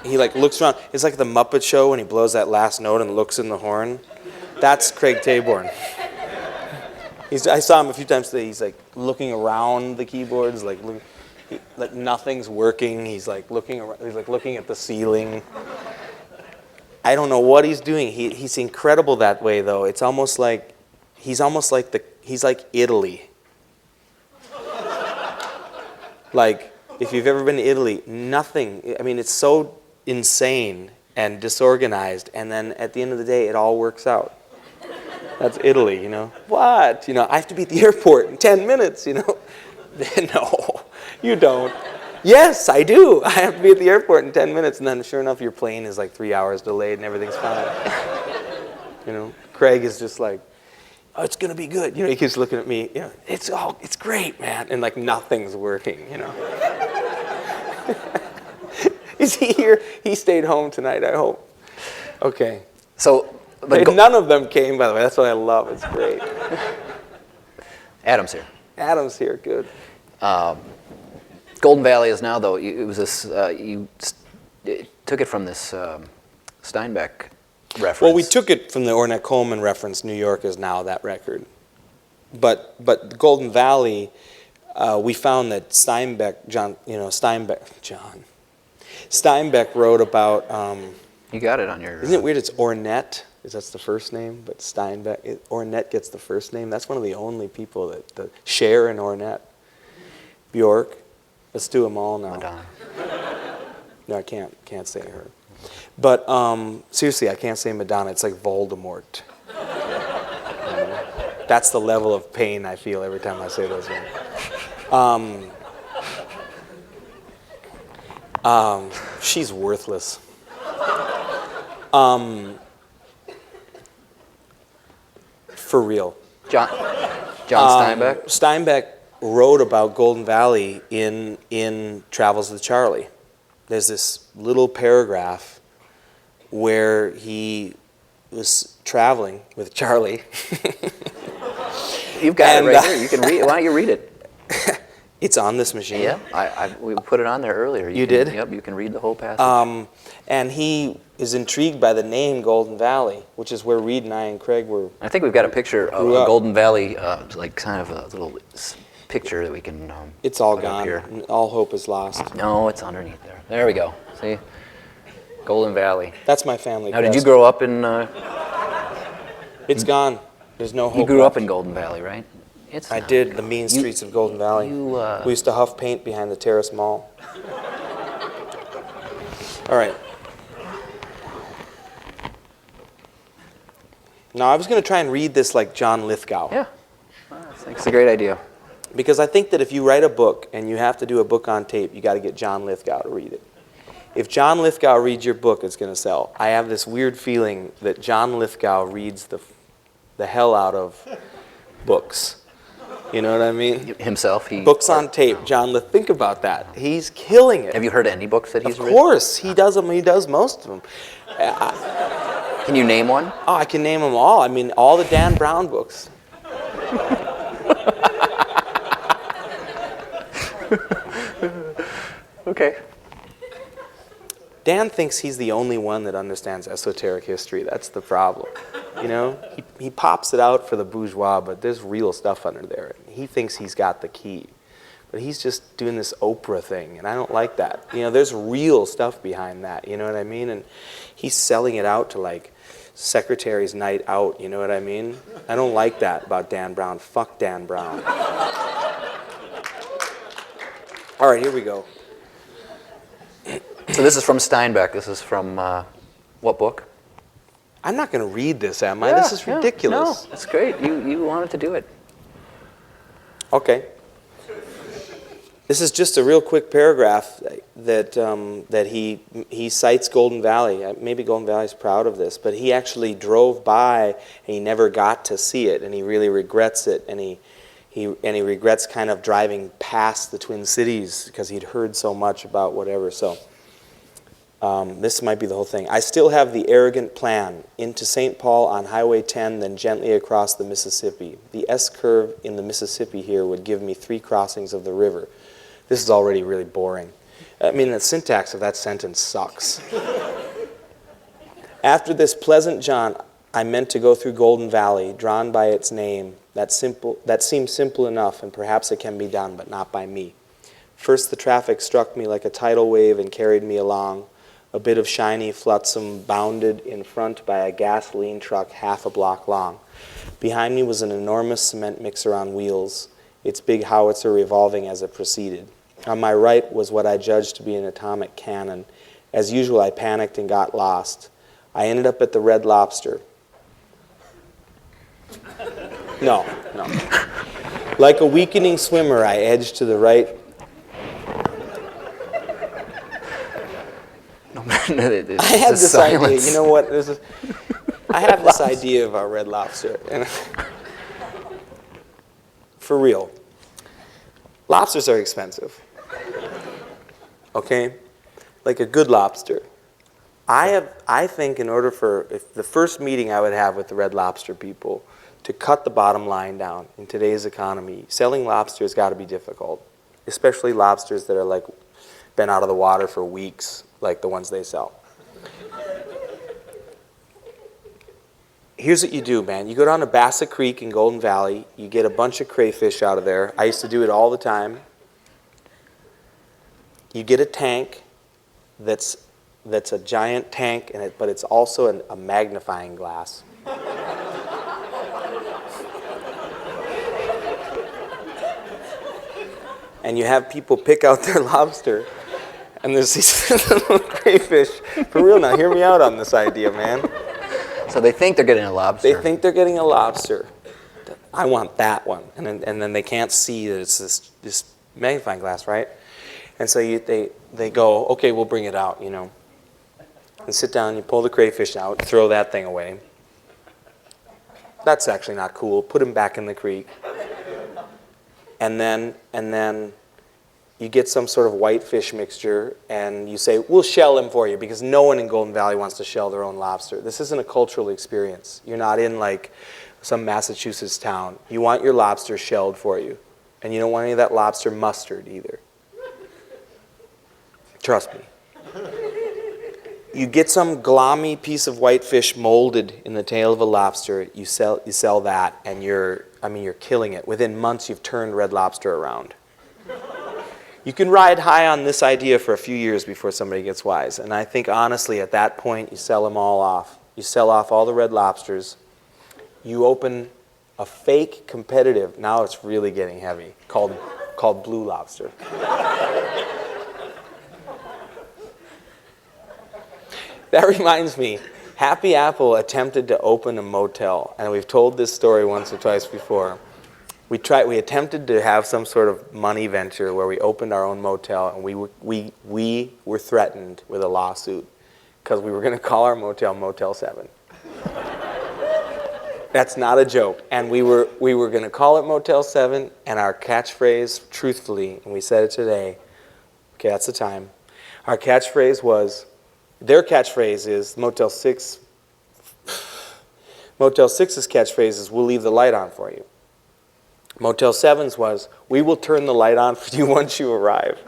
B: he like looks around. It's like the Muppet Show when he blows that last note and looks in the horn. That's Craig Taborn. I saw him a few times today. He's like looking around the keyboards, like nothing's working. He's like looking around. He's like looking at the ceiling. I don't know what he's doing. He's incredible that way, though. It's almost like he's like Italy. Like if you've ever been to Italy, nothing. I mean, it's so insane and disorganized, and then at the end of the day, it all works out. That's Italy, you know. What? You know, I have to be at the airport in 10 minutes, you know. No, you don't. Yes, I do. I have to be at the airport in 10 minutes, and then sure enough, your plane is like 3 hours delayed and everything's fine. You know, Craig is just like, oh, it's gonna be good. You know, he keeps looking at me, you know, it's great, man. And like nothing's working, you know. Is he here? He stayed home tonight, I hope. Okay.
A: So,
B: none of them came, by the way. That's what I love. It's great.
A: Adam's here.
B: Adam's here. Good.
A: Golden Valley is now, though, it was this, you took it from this Steinbeck reference.
B: Well, we took it from the Ornette Coleman reference. New York is now that record. But Golden Valley, we found that Steinbeck wrote about...
A: you got it on your...
B: Isn't it weird? It's Ornette. That's the first name, but Steinbeck. Ornette gets the first name. That's one of the only people that share in Ornette. Bjork. Let's do them all now.
A: Madonna.
B: No, I can't say her. But seriously, I can't say Madonna. It's like Voldemort. That's the level of pain I feel every time I say those names. She's worthless. For real.
A: John Steinbeck?
B: Steinbeck wrote about Golden Valley in Travels with Charlie. There's this little paragraph where he was traveling with Charlie.
A: You've got it right here. You can read it. Why don't you read it?
B: It's on this machine.
A: Yeah, we put it on there earlier.
B: You did?
A: Yep, you can read the whole passage.
B: And he is intrigued by the name Golden Valley, which is where Reed and I and Craig were.
A: I think we've got a picture of
B: Grew up.
A: Golden Valley, like kind of a little picture that we can.
B: It's all
A: put up
B: gone.
A: here.
B: All hope is lost.
A: No, it's underneath there. There we go. See, Golden Valley.
B: That's my family.
A: Now, did you
B: crest.
A: grow up in?
B: It's gone. There's no hope.
A: You grew up
B: left.
A: in Golden Valley, right?
B: I did. The mean streets of Golden Valley. We used to huff paint behind the Terrace Mall. All right. Now, I was going to try and read this like John Lithgow.
A: Yeah, I think it's a great idea.
B: Because I think that if you write a book and you have to do a book on tape, you got to get John Lithgow to read it. If John Lithgow reads your book, it's going to sell. I have this weird feeling that John Lithgow reads the hell out of books. You know what I mean?
A: Himself,
B: Books on tape, John Lithgow. Think about that. He's killing it.
A: Have you heard any books that he's written?
B: Of course, he does them. He does most of them.
A: Can you name one?
B: Oh, I can name them all. I mean, all the Dan Brown books.
A: Okay.
B: Dan thinks he's the only one that understands esoteric history. That's the problem. You know, he pops it out for the bourgeois, but there's real stuff under there. He thinks he's got the key. But he's just doing this Oprah thing, and I don't like that. You know, there's real stuff behind that, you know what I mean? And he's selling it out to like Secretary's Night Out, you know what I mean? I don't like that about Dan Brown. Fuck Dan Brown. All right, here we go.
A: So this is from Steinbeck. This is from what book?
B: I'm not going to read this, am I? This is ridiculous.
A: No, that's great. You wanted to do it.
B: Okay. This is just a real quick paragraph that he cites Golden Valley. Maybe Golden Valley's proud of this, but he actually drove by and he never got to see it, and he really regrets it, and he regrets kind of driving past the Twin Cities because he'd heard so much about whatever. So this might be the whole thing. I still have the arrogant plan into St. Paul on Highway 10, then gently across the Mississippi. The S-curve in the Mississippi here would give me 3 crossings of the river. This is already really boring. I mean, the syntax of that sentence sucks. After this pleasant jaunt, I meant to go through Golden Valley, drawn by its name. That seems simple enough, and perhaps it can be done, but not by me. First, the traffic struck me like a tidal wave and carried me along. A bit of shiny flotsam bounded in front by a gasoline truck half a block long. Behind me was an enormous cement mixer on wheels, its big howitzer revolving as it proceeded. On my right was what I judged to be an atomic cannon. As usual, I panicked and got lost. I ended up at the Red Lobster. No. Like a weakening swimmer, I edged to the right. I had this idea. You know what? I have this idea of our Red Lobster. And for real. Lobsters are expensive. Okay? Like a good lobster. I think in order for the first meeting I would have with the Red Lobster people to cut the bottom line down in today's economy, selling lobsters got to be difficult, especially lobsters that are like been out of the water for weeks, like the ones they sell. Here's what you do, man. You go down to Bassett Creek in Golden Valley. You get a bunch of crayfish out of there. I used to do it all the time. You get a tank that's a giant tank, but it's also a magnifying glass. And you have people pick out their lobster, and there's these little crayfish. For real now, hear me out on this idea, man.
A: So they think they're getting a lobster.
B: They think they're getting a lobster. I want that one. And then they can't see that it's this magnifying glass, right? And so they go, okay, we'll bring it out, you know. And sit down, you pull the crayfish out, throw that thing away. That's actually not cool. Put him back in the creek. And then you get some sort of whitefish mixture, and you say, we'll shell him for you, because no one in Golden Valley wants to shell their own lobster. This isn't a cultural experience. You're not in like some Massachusetts town. You want your lobster shelled for you. And you don't want any of that lobster mustard either. Trust me. You get some glommy piece of whitefish molded in the tail of a lobster, you sell that, and you're killing it. Within months, you've turned Red Lobster around. You can ride high on this idea for a few years before somebody gets wise. And I think, honestly, at that point, you sell them all off. You sell off all the Red Lobsters. You open a fake competitive, now it's really getting heavy, called Blue Lobster. That reminds me, Happy Apple attempted to open a motel, and we've told this story once or twice before. We attempted to have some sort of money venture where we opened our own motel, and we were threatened with a lawsuit because we were going to call our motel Motel 7. That's not a joke. And we were going to call it Motel 7, and our catchphrase, truthfully, and we said it today, okay, that's the time. Our catchphrase was, their catchphrase is Motel 6. Motel 6's catchphrase is, we'll leave the light on for you. Motel 7's was, we will turn the light on for you once you arrive.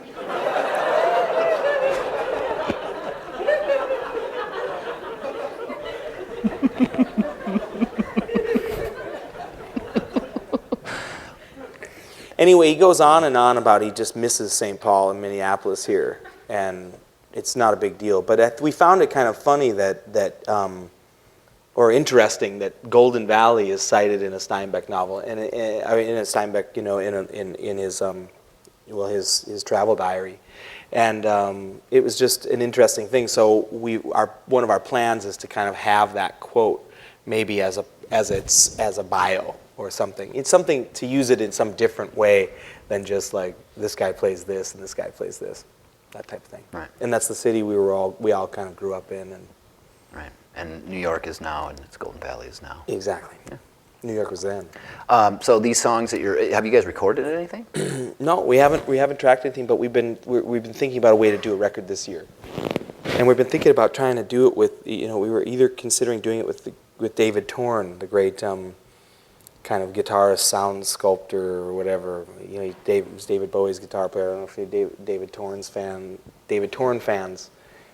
B: Anyway, he goes on and on about he just misses St. Paul and Minneapolis here, and it's not a big deal. But we found it kind of funny or interesting that Golden Valley is cited in a Steinbeck novel, and in a Steinbeck, you know, in his travel diary, and it was just an interesting thing. So one of our plans is to kind of have that quote maybe as a bio or something. It's something to use it in some different way than just like this guy plays this and this guy plays this, that type of thing. Right. And that's the city we all kind of grew up in. And
A: right. And New York is now, and it's Golden Valley is now.
B: Exactly. Yeah. New York was then.
A: So these songs that have you guys recorded anything?
B: No, we haven't tracked anything, but we've been thinking about a way to do a record this year. And we've been thinking about trying to do it with, you know, we were either considering doing it with David Torn, the great kind of guitarist, sound sculptor, or whatever. You know, was David Bowie's guitar player. I don't know if you're David Torn fans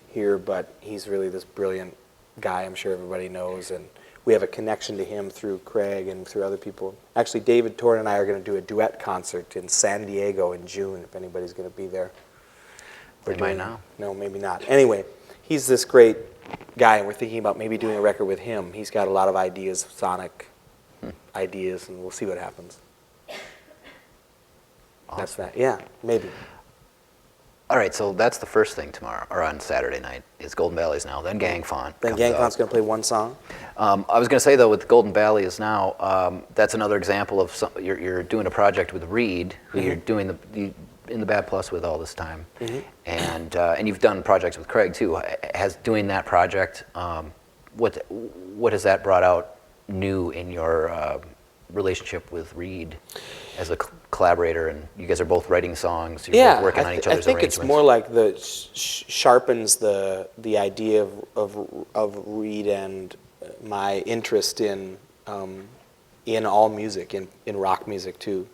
B: here, but he's really this brilliant guy I'm sure everybody knows, and we have a connection to him through Craig and through other people. Actually, David Torn and I are going to do a duet concert in San Diego in June, if anybody's going to be there.
A: We might now.
B: No, maybe not. Anyway, he's this great guy, and we're thinking about maybe doing a record with him. He's got a lot of ideas, sonic ideas, and we'll see what happens.
A: Awesome.
B: That's that. Yeah, maybe.
A: All right, so that's the first thing tomorrow, or on Saturday night, is Golden Valley is now, then Gang Fawn.
B: Then Gang Fawn's going to play one song.
A: I was going to say, though, with Golden Valley is now, that's another example of you're doing a project with Reed, who you're doing in the Bad Plus with all this time, and you've done projects with Craig too. Has doing that project, what has that brought out new in your relationship with Reed as a collaborator? And you guys are both writing songs. You're both working on each other's arrangements.
B: I think it's more like sharpens the idea of Reed and my interest in all music, in rock music too.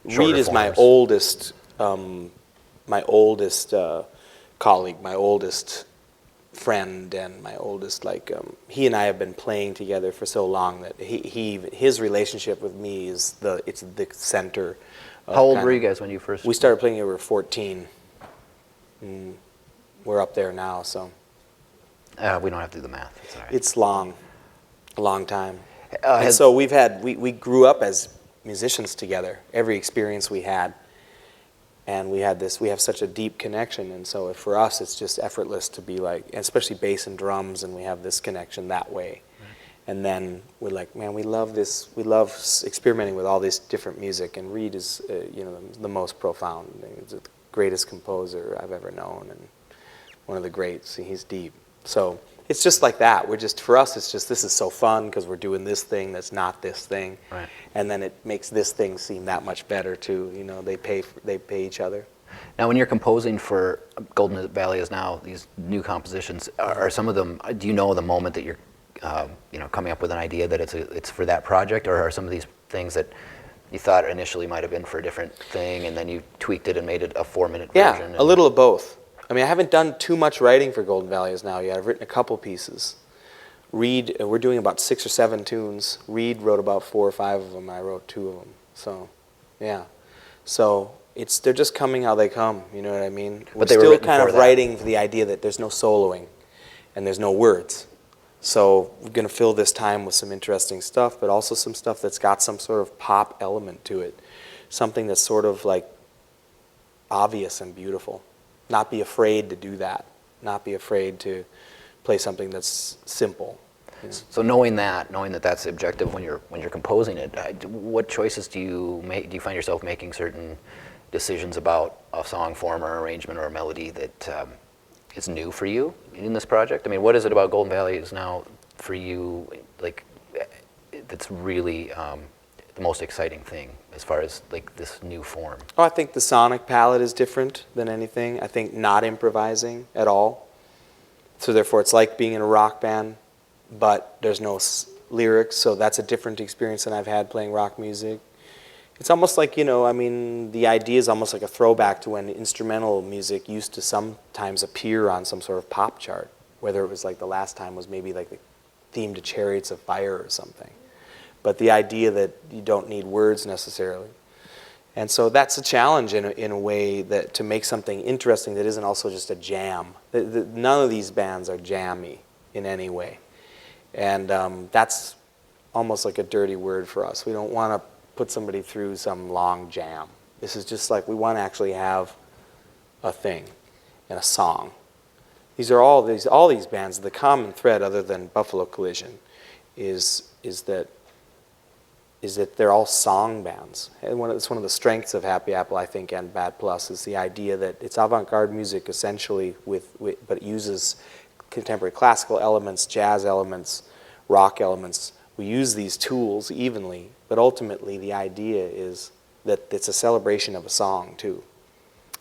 B: Reed is my oldest colleague, my oldest friend, and my oldest, he and I have been playing together for so long that his relationship with me is the center.
A: How old were you guys when you first?
B: We started playing when we were 14. We're up there now, so.
A: We don't have to do the math. It's all right.
B: It's a long time. And so we grew up as musicians together. Every experience we had. And we have such a deep connection, and so for us it's just effortless to be like, especially bass and drums, and we have this connection that way. Right. And then we're like, man, we love this. We love experimenting with all this different music, and Reed is, the most profound. He's a greatest composer I've ever known, and one of the greats. He's deep. So it's just like that. We're just, for us, it's just, this is so fun because we're doing this thing that's not this thing.
A: Right.
B: And then it makes this thing seem that much better too. You know, they pay each other.
A: Now, when you're composing for Golden Valley is Now, these new compositions, are some of them, do you know the moment that you're coming up with an idea that it's for that project, or are some of these things that you thought initially might have been for a different thing, and then you tweaked it and made it a 4-minute version?
B: Yeah, a little of both. I mean, I haven't done too much writing for Golden Valley is Now yet. I've written a couple pieces. Reed, we're doing about 6 or 7 tunes. Reed wrote about 4 or 5 of them. I wrote 2 of them. So, yeah. So they're just coming how they come. You know what I mean? We're
A: But they were
B: still
A: written
B: kind
A: for
B: of
A: that.
B: writing for the idea that there's no soloing and there's no words. So we're going to fill this time with some interesting stuff, but also some stuff that's got some sort of pop element to it. Something that's sort of like obvious and beautiful. Not be afraid to do that. Not be afraid to play something that's simple. You know?
A: So knowing that that's the objective when you're composing it, what choices do you make? Do you find yourself making certain decisions about a song form or arrangement or a melody that is new for you in this project? I mean, what is it about Golden Valley is Now for you, like, that's really the most exciting thing as far as like this new form?
B: Oh, I think the sonic palette is different than anything. I think not improvising at all. So therefore, it's like being in a rock band, but there's no lyrics, so that's a different experience than I've had playing rock music. It's almost like, I mean, the idea is almost like a throwback to when instrumental music used to sometimes appear on some sort of pop chart, whether it was like the last time was maybe like the theme to Chariots of Fire or something. But the idea that you don't need words necessarily. And so that's a challenge in a way that to make something interesting that isn't also just a jam. None of these bands are jammy in any way. And that's almost like a dirty word for us. We don't want to put somebody through some long jam. This is just like we want to actually have a thing and a song. All these bands, the common thread other than Buffalo Collision is that they're all song bands. And it's one of the strengths of Happy Apple, I think, and Bad Plus is the idea that it's avant-garde music essentially, but it uses contemporary classical elements, jazz elements, rock elements. We use these tools evenly, but ultimately the idea is that it's a celebration of a song too,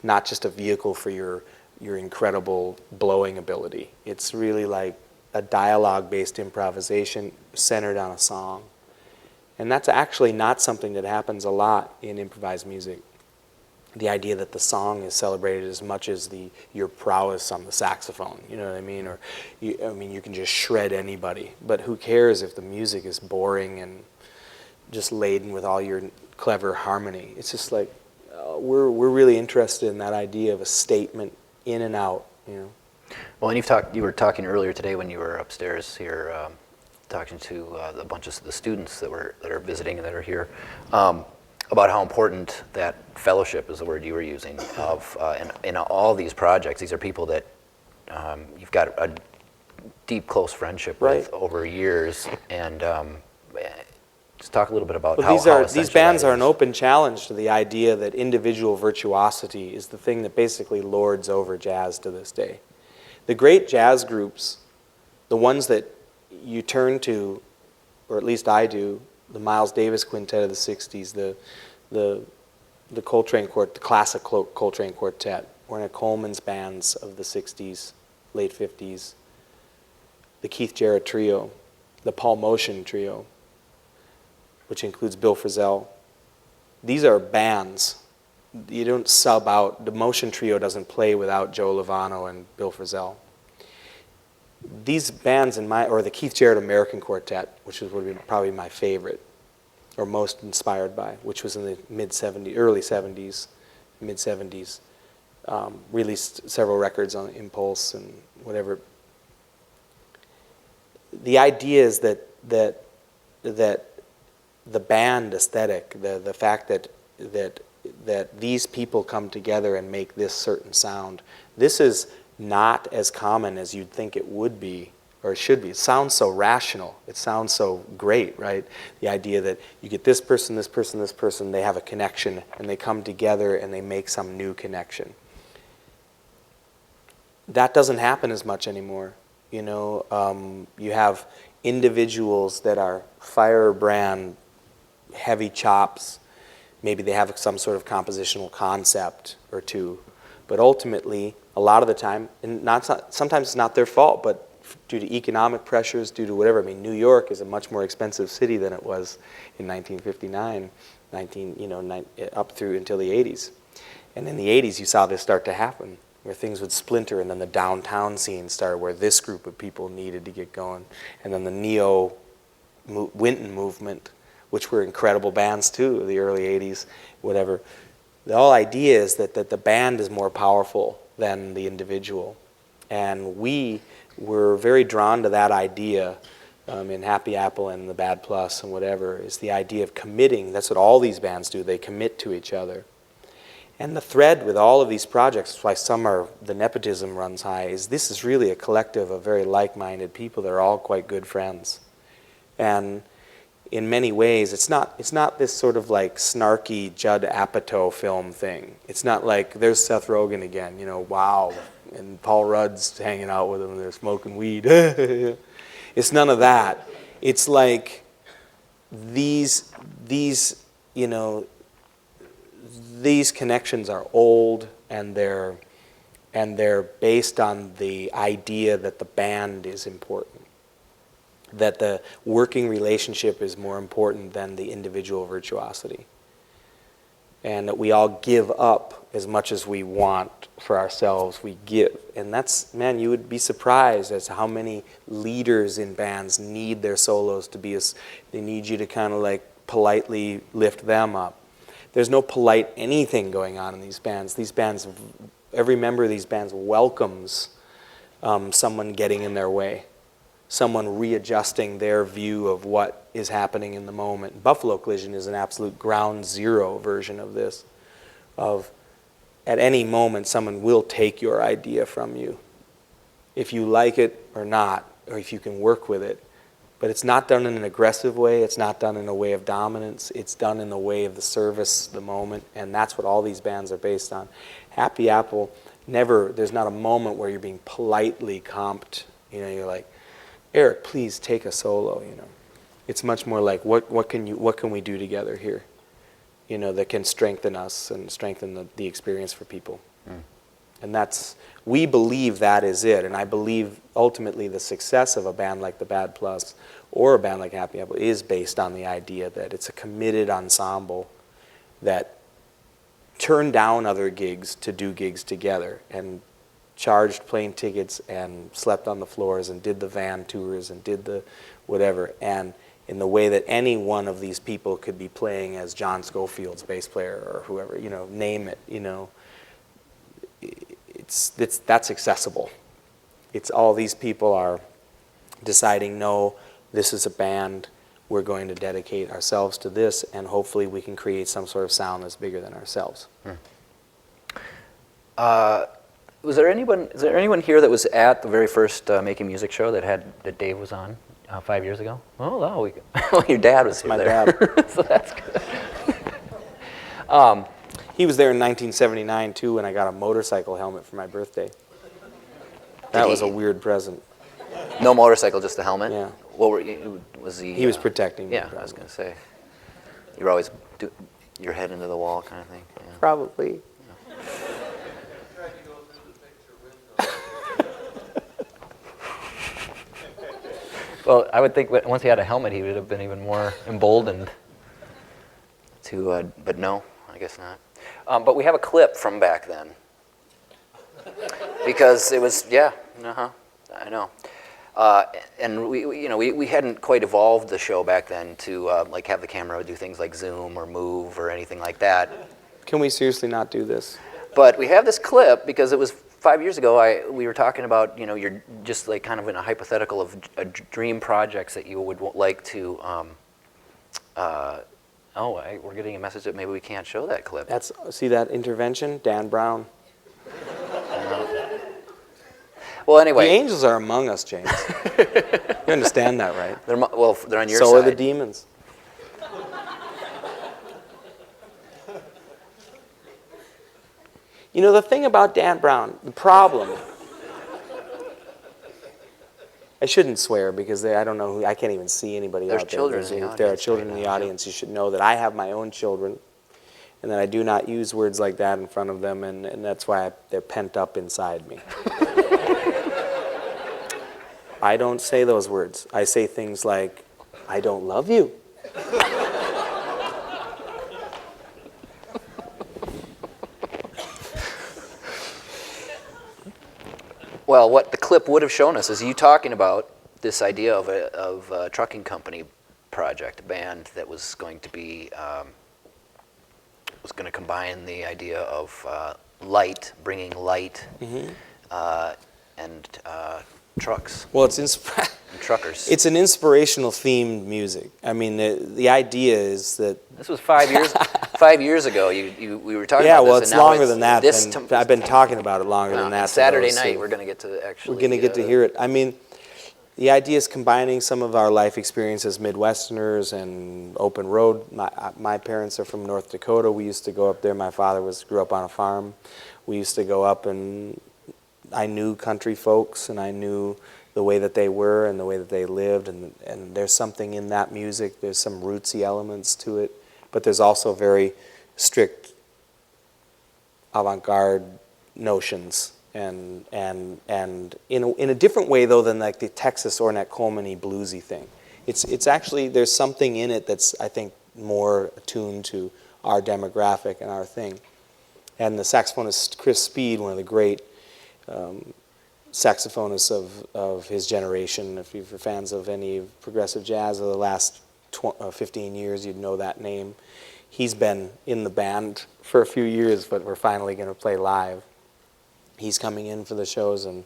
B: not just a vehicle for your incredible blowing ability. It's really like a dialogue-based improvisation centered on a song. And that's actually not something that happens a lot in improvised music. The idea that the song is celebrated as much as your prowess on the saxophone, you know what I mean? Or, you can just shred anybody. But who cares if the music is boring and just laden with all your clever harmony? It's just like, we're really interested in that idea of a statement in and out,
A: Well, and you were talking earlier today when you were upstairs here, talking to a bunch of the students that are visiting and that are here, about how important that fellowship is the word you were using of in all these projects. These are people that you've got a deep, close friendship with over years, and just talk a little bit about how
B: these bands
A: that
B: are
A: is.
B: an open challenge to the idea that individual virtuosity is the thing that basically lords over jazz to this day. The great jazz groups, the ones that you turn to, or at least I do, the Miles Davis Quintet of the 60s, the Coltrane Quartet, the classic Coltrane Quartet, Ornette Coleman's bands of the 60s, late 50s, the Keith Jarrett Trio, the Paul Motion Trio, which includes Bill Frisell. These are bands. You don't sub out. The Motion Trio doesn't play without Joe Lovano and Bill Frisell. These bands or the Keith Jarrett American Quartet, which would be probably my favorite, or most inspired by, which was in the early 70s, mid 70s, released several records on Impulse and whatever. The idea is that the band aesthetic, the fact that these people come together and make this certain sound, this is not as common as you'd think it would be or it should be. It sounds so rational. It sounds so great, right? The idea that you get this person, this person, this person, they have a connection, and they come together and they make some new connection. That doesn't happen as much anymore. You know, you have individuals that are firebrand, heavy chops. Maybe they have some sort of compositional concept or two. But ultimately, a lot of the time, and sometimes it's not their fault, but due to economic pressures, due to whatever. I mean, New York is a much more expensive city than it was in 1959, up through until the 80s. And in the 80s, you saw this start to happen, where things would splinter, and then the downtown scene started, where this group of people needed to get going. And then the Neo-Winton movement, which were incredible bands too, the early 80s, whatever. The whole idea is that the band is more powerful than the individual. And we were very drawn to that idea in Happy Apple and the Bad Plus and whatever, is the idea of committing. That's what all these bands do. They commit to each other. And the thread with all of these projects, that's why the nepotism runs high, is this is really a collective of very like-minded people that are all quite good friends. And in many ways, it's not this sort of like snarky Judd Apatow film thing. It's not like, there's Seth Rogen again, wow, and Paul Rudd's hanging out with him and they're smoking weed. It's none of that. It's like these connections are old, and they're based on the idea that the band is important, that the working relationship is more important than the individual virtuosity, and that we all give up as much as we want for ourselves. We give, and that's, man, you would be surprised as to how many leaders in bands need their solos to be they need you to kind of like politely lift them up. There's no polite anything going on in these bands. These bands, every member of these bands welcomes someone getting in their way, someone readjusting their view of what is happening in the moment. Buffalo Collision is an absolute ground zero version of this, of at any moment someone will take your idea from you, if you like it or not, or if you can work with it. But it's not done in an aggressive way. It's not done in a way of dominance. It's done in the way of the service, the moment, and that's what all these bands are based on. Happy Apple, there's not a moment where you're being politely comped. You're like, Eric, please take a solo. It's much more like, what can we do together here? That can strengthen us and strengthen the experience for people. And we believe that is it. And I believe ultimately the success of a band like the Bad Plus or a band like Happy Apple is based on the idea that it's a committed ensemble that turned down other gigs to do gigs together and charged plane tickets and slept on the floors and did the van tours and did the whatever. And in the way that any one of these people could be playing as John Scofield's bass player or whoever, name it, that's accessible. It's all these people are deciding, no, this is a band, we're going to dedicate ourselves to this, and hopefully we can create some sort of sound that's bigger than ourselves.
A: Is there anyone here that was at the very first Making Music show that Dave was on 5 years ago? Oh, no, your dad was here.
B: My
A: there.
B: dad.
A: So that's good.
B: He was there in 1979 too, when I got a motorcycle helmet for my birthday. That was a weird present.
A: No motorcycle, just a helmet?
B: Yeah.
A: Was he?
B: He was protecting me.
A: Yeah, I was going to say. You were always your head into the wall kind of thing. Yeah.
B: Probably.
A: Well, I would think once he had a helmet, he would have been even more emboldened to, but no, I guess not. But we have a clip from back then. Because it was, I know. And we hadn't quite evolved the show back then to like have the camera do things like zoom or move or anything like that.
B: Can we seriously not do this?
A: But we have this clip because it was 5 years ago. We were talking about you're just like kind of in a hypothetical of dream projects that you would like to. We're getting a message that maybe we can't show that clip.
B: See that intervention, Dan Brown.
A: Well,
B: The
A: anyway,
B: angels are among us, James. You understand that, right?
A: they're on your
B: So
A: side.
B: are the demons. You know, the thing about Dan Brown, the problem, I shouldn't swear because I don't know who, I can't even see anybody
A: There's
B: out there.
A: children in the
B: If there are
A: audience
B: children
A: right
B: in the
A: now,
B: audience, you should know that I have my own children and that I do not use words like that in front of them, and that's why they're pent up inside me. I don't say those words. I say things like, I don't love you.
A: Well, what the clip would have shown us is you talking about this idea of a trucking company project, a band that was going to be was going to combine the idea of light, bringing light, and trucks
B: Well, it's
A: and truckers.
B: it's an inspirational themed music. I mean, the idea is that.
A: This was 5 years 5 years ago. We were talking
B: Yeah,
A: about
B: well,
A: this.
B: it's
A: and now
B: longer than that. I've been talking about it longer than that. to
A: Saturday
B: those
A: night,
B: who-
A: we're going to get to actually.
B: We're going to get to hear it. I mean, the idea is combining some of our life experience as Midwesterners and open road. My parents are from North Dakota. We used to go up there. My father grew up on a farm. We used to go up, and I knew country folks, and I knew the way that they were and the way that they lived, and there's something in that music. There's some rootsy elements to it, but there's also very strict avant-garde notions, and in a different way though than like the Texas Ornette Coleman-y bluesy thing. It's actually, there's something in it that's, I think, more attuned to our demographic and our thing. And the saxophonist Chris Speed, one of the great saxophonists of his generation, if you're fans of any progressive jazz of the last 15 years, you'd know that name. He's been in the band for a few years, but we're finally going to play live. He's coming in for the shows, and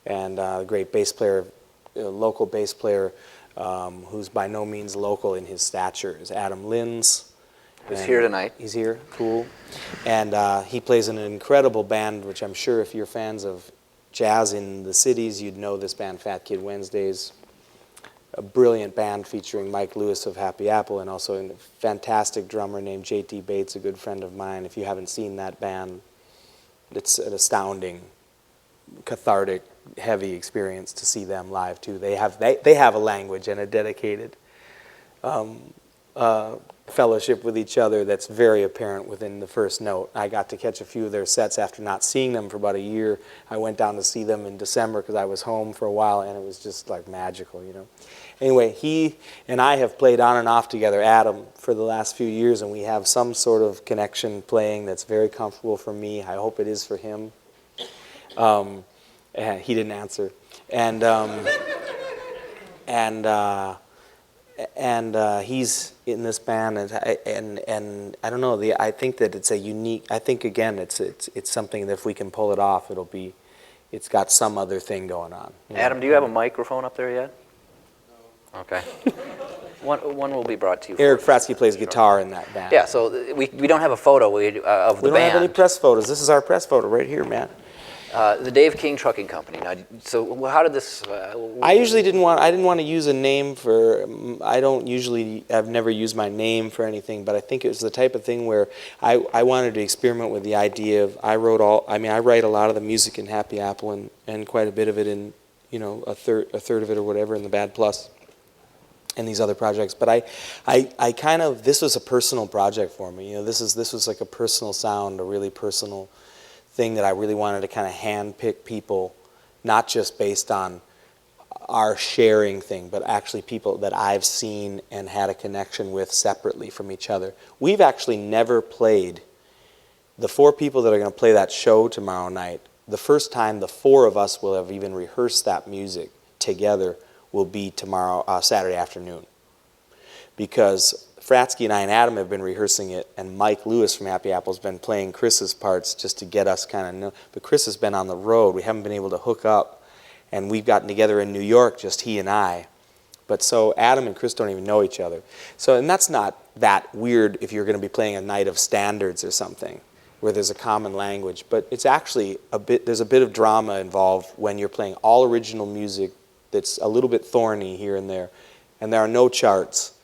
B: a great bass player, local bass player, who's by no means local in his stature, is Adam Linz.
A: Who's here tonight.
B: He's here, cool. And he plays in an incredible band, which I'm sure if you're fans of jazz in the cities, you'd know this band, Fat Kid Wednesdays. A brilliant band featuring Mike Lewis of Happy Apple, and also a fantastic drummer named J.T. Bates, a good friend of mine. If you haven't seen that band, it's an astounding, cathartic, heavy experience to see them live too. They have a language and a dedicated fellowship with each other that's very apparent within the first note. I got to catch a few of their sets after not seeing them for about a year. I went down to see them in December because I was home for a while, and it was just like magical, you know. Anyway, he and I have played on and off together, Adam, for the last few years, and we have some sort of connection playing that's very comfortable for me. I hope it is for him. He didn't answer. And he's in this band, and I don't know. I think that it's a unique. I think again, it's something that if we can pull it off, it's got some other thing going on.
A: Adam, do you have a microphone up there yet? No. Okay. One will be brought to you.
B: Eric Fratsky plays guitar in that band.
A: Yeah, so we don't have a photo of the band.
B: We don't have any press photos. This is our press photo right here, man.
A: The Dave King Trucking Company. Now, so how did this?
B: I didn't want to use a name for. I've never used my name for anything, but I think it was the type of thing where I wanted to experiment with the idea of. I write a lot of the music in Happy Apple and quite a bit of it in, a third of it or whatever in the Bad Plus, and these other projects. But I kind of, this was a personal project for me. This was like a personal sound, a really personal thing that I really wanted to kind of handpick people, not just based on our sharing thing, but actually people that I've seen and had a connection with separately from each other. We've actually never played, the four people that are going to play that show tomorrow night, the first time the four of us will have even rehearsed that music together will be tomorrow, Saturday afternoon. Because Fratsky and I and Adam have been rehearsing it, and Mike Lewis from Happy Apple has been playing Chris's parts just to get us kind of know. But Chris has been on the road. We haven't been able to hook up, and we've gotten together in New York, just he and I. But so Adam and Chris don't even know each other. So, and that's not that weird if you're going to be playing a night of standards or something. where there's a common language. But it's actually there's a bit of drama involved when you're playing all original music that's a little bit thorny here and there are no charts,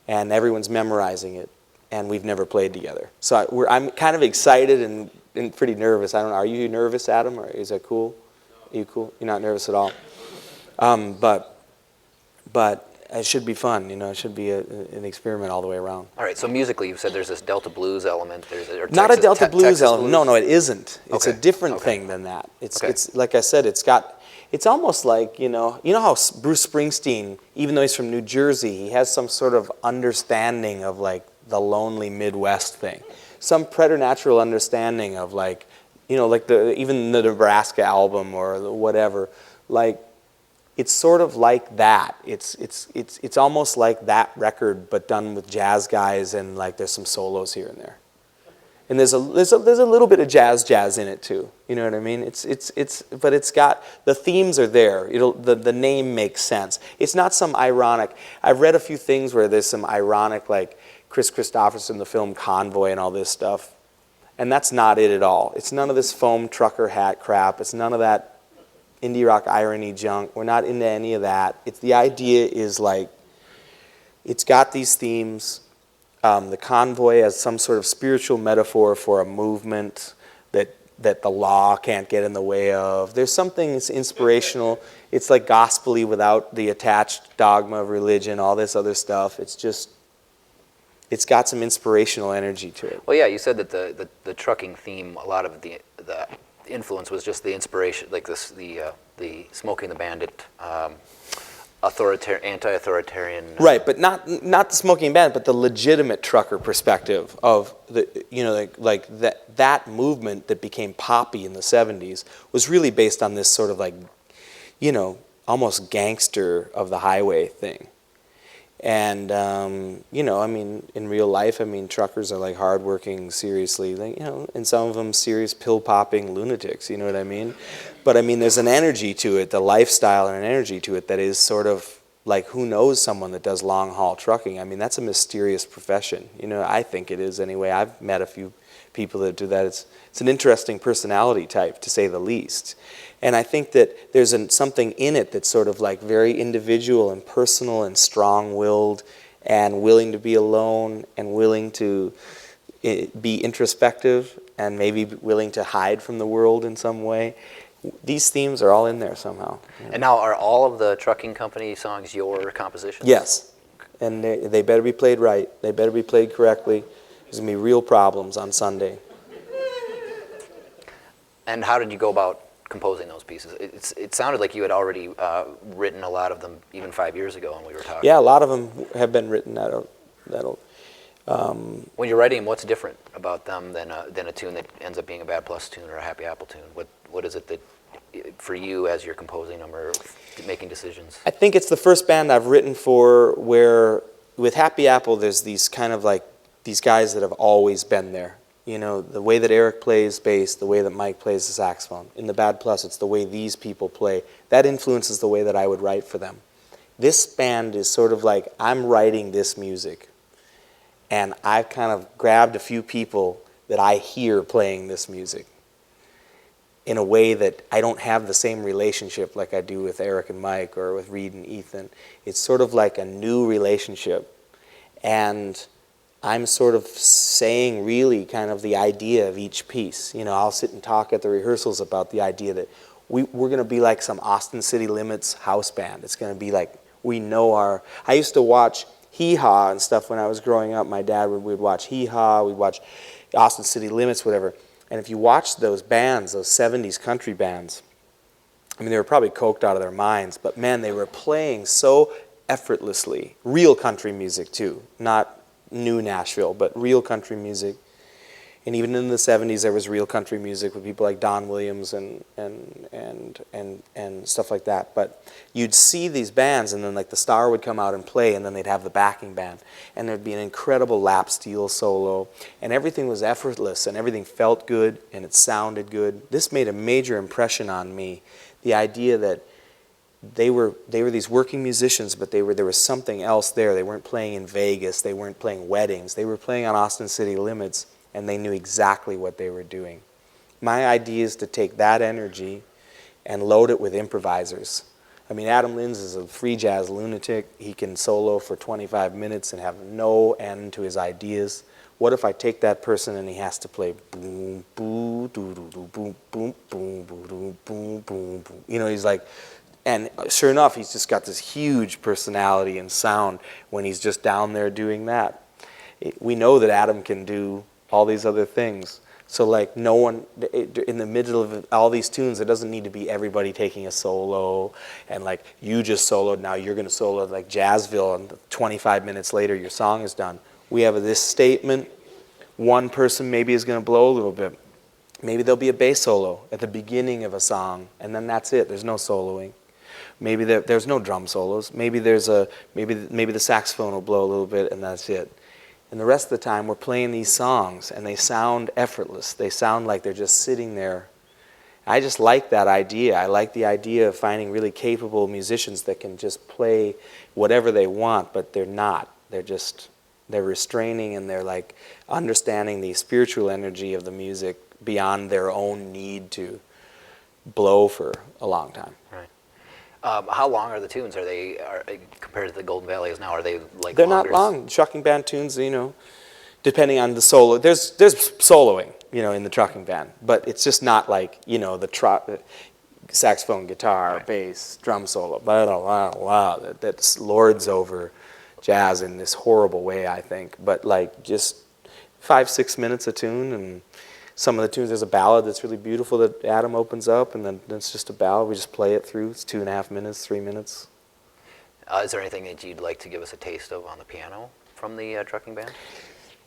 B: and everyone's memorizing it, and we've never played together. So I'm kind of excited and pretty nervous. I don't know, are you nervous, Adam, or is that cool? Are you cool? You're not nervous at all? But it should be fun, you know, it should be an experiment all the way around.
A: All right, so musically you've said there's this Delta blues element. Or
B: Not a Delta blues
A: Texas
B: element.
A: blues?
B: No, it isn't. It's
A: Okay.
B: a different
A: Okay.
B: thing than that. It's
A: Okay.
B: it's like I said, it's almost like, you know how Bruce Springsteen, even though he's from New Jersey, he has some sort of understanding of like the lonely Midwest thing. Some preternatural understanding of like, you know, like even the Nebraska album or whatever, like it's sort of like that. It's almost like that record, but done with jazz guys, and like there's some solos here and there, and there's a little bit of jazz in it too. You know what I mean? But it's got, the themes are there. The name makes sense. It's not some ironic. I've read a few things where there's some ironic, like Chris Christopherson, the film Convoy, and all this stuff, and that's not it at all. It's none of this foam trucker hat crap. It's none of that indie rock irony junk. We're not into any of that. The idea is like, it's got these themes. The Convoy as some sort of spiritual metaphor for a movement that the law can't get in the way of. There's something that's inspirational. It's like gospel-y without the attached dogma of religion, all this other stuff. It's got some inspirational energy to it.
A: Well, yeah, you said that the trucking theme, a lot of the influence was just the inspiration, like the Smoking the Bandit, anti-authoritarian.
B: Right, but not the Smoking Bandit, but the legitimate trucker perspective of like that movement that became poppy in the 70s was really based on this sort of like, you know, almost gangster of the highway thing. And, you know, I mean, in real life, I mean, truckers are like hardworking, seriously, like, you know, and some of them serious pill-popping lunatics, you know what I mean? But, I mean, there's an energy to it, the lifestyle and an energy to it that is sort of like, who knows someone that does long-haul trucking? I mean, that's a mysterious profession. You know, I think it is anyway. I've met a few people that do that. It's an interesting personality type, to say the least. And I think that there's something in it that's sort of like very individual and personal and strong-willed and willing to be alone and willing to be introspective and maybe willing to hide from the world in some way. These themes are all in there somehow. You know?
A: And now, are all of the trucking company songs your compositions?
B: Yes. And they better be played right. They better be played correctly. There's going to be real problems on Sunday.
A: And how did you go about composing those pieces? It sounded like you had already written a lot of them even 5 years ago when we were talking.
B: Yeah, a lot of them have been written.
A: When you're writing them, what's different about them than a tune that ends up being a Bad Plus tune or a Happy Apple tune? What is it that, for you, as you're composing them or making decisions?
B: I think it's the first band I've written for where, with Happy Apple, there's these kind of like, these guys that have always been there. You know, the way that Eric plays bass, the way that Mike plays the saxophone. In the Bad Plus, it's the way these people play. That influences the way that I would write for them. This band is sort of like, I'm writing this music, and I've kind of grabbed a few people that I hear playing this music in a way that I don't have the same relationship like I do with Eric and Mike or with Reed and Ethan. It's sort of like a new relationship, and I'm sort of saying really kind of the idea of each piece. You know, I'll sit and talk at the rehearsals about the idea that we're going to be like some Austin City Limits house band. It's going to be like, we know our... I used to watch Hee Haw and stuff when I was growing up. My dad would watch Hee Haw, we'd watch Austin City Limits, whatever. And if you watch those bands, those 70s country bands, I mean, they were probably coked out of their minds, but man, they were playing so effortlessly. Real country music too, not new Nashville, but real country music. And even in the 70s, there was real country music with people like Don Williams and stuff like that. But you'd see these bands, and then like the star would come out and play, and then they'd have the backing band, and there'd be an incredible lap steel solo, and everything was effortless, and everything felt good, and it sounded good. This made a major impression on me. The idea that they were these working musicians, but there was something else there. They weren't playing in Vegas. They weren't playing weddings. They were playing on Austin City Limits. and they knew exactly what they were doing. My idea is to take that energy and load it with improvisers. I mean, Adam Linz is a free jazz lunatic. He can solo for 25 minutes and have no end to his ideas. What if I take that person and he has to play boom, boom, doo, doo, doo, boom, boom, boom, boom, boom, boom, boom, boom. You know, he's like, and sure enough, he's just got this huge personality and sound when he's just down there doing that. We know that Adam can do all these other things. So like no one, in the middle of all these tunes, it doesn't need to be everybody taking a solo and like you just soloed, now you're going to solo like Jazzville and 25 minutes later your song is done. We have this statement, one person maybe is going to blow a little bit. Maybe there'll be a bass solo at the beginning of a song and then that's it, there's no soloing. Maybe there's no drum solos, maybe the saxophone will blow a little bit and that's it. And the rest of the time, we're playing these songs, and they sound effortless. They sound like they're just sitting there. I just like that idea. I like the idea of finding really capable musicians that can just play whatever they want, but they're not. They're restraining, and they're like understanding the spiritual energy of the music beyond their own need to blow for a long time.
C: Right. How long are the tunes? Are they compared to the Golden Valleys now? Are they like?
B: They're
C: longer?
B: not long. Trucking band tunes, you know, depending on the solo. There's soloing, you know, in the trucking band, but it's just not like, you know, the saxophone, guitar,
C: right.
B: bass, drum solo. Blah, blah, blah, blah, that lords over jazz in this horrible way, I think. But like just 5-6 minutes a tune, and some of the tunes, there's a ballad that's really beautiful that Adam opens up, and then it's just a ballad. We just play it through. It's 2.5 minutes, 3 minutes.
C: Is there anything that you'd like to give us a taste of on the piano from the trucking band?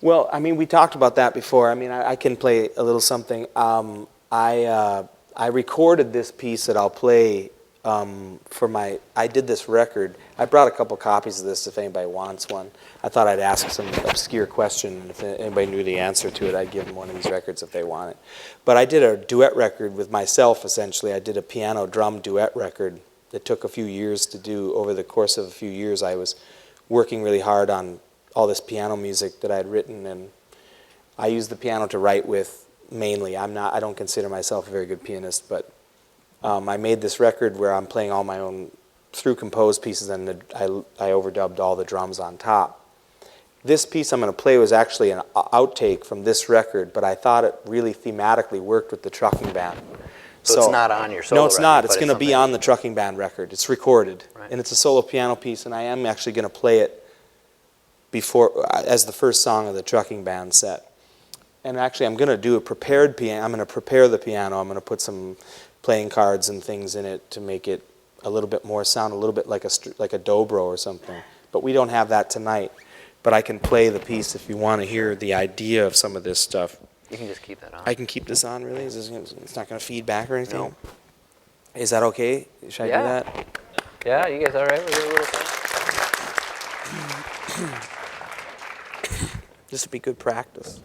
B: Well, I mean, we talked about that before. I mean, I can play a little something. I recorded this piece that I'll play I did this record. I brought a couple copies of this if anybody wants one. I thought I'd ask some obscure question, and if anybody knew the answer to it, I'd give them one of these records if they want it. But I did a duet record with myself, essentially. I did a piano-drum duet record that took a few years to do. Over the course of a few years, I was working really hard on all this piano music that I had written, and I used the piano to write with mainly. I don't consider myself a very good pianist, but I made this record where I'm playing all my own through-composed pieces, and I overdubbed all the drums on top. This piece I'm going to play was actually an outtake from this record, but I thought it really thematically worked with the trucking band.
C: So it's not on your solo
B: No, it's
C: record,
B: not. It's
C: but
B: going to be
C: something-
B: on the trucking band record. It's recorded,
C: Right.
B: and it's a solo piano piece, and I am actually going to play it before as the first song of the trucking band set. And actually, I'm going to do a prepared piano. I'm going to prepare the piano. I'm going to put some playing cards and things in it to make it a little bit more sound a little bit like a dobro or something. But we don't have that tonight. But I can play the piece if you want to hear the idea of some of this stuff.
C: You can just keep that on.
B: I can keep this on, really? It's not going to feed back or anything?
C: No.
B: Is that okay? Should I do that?
C: Yeah, you guys all right with a little thing?
B: This would be good practice.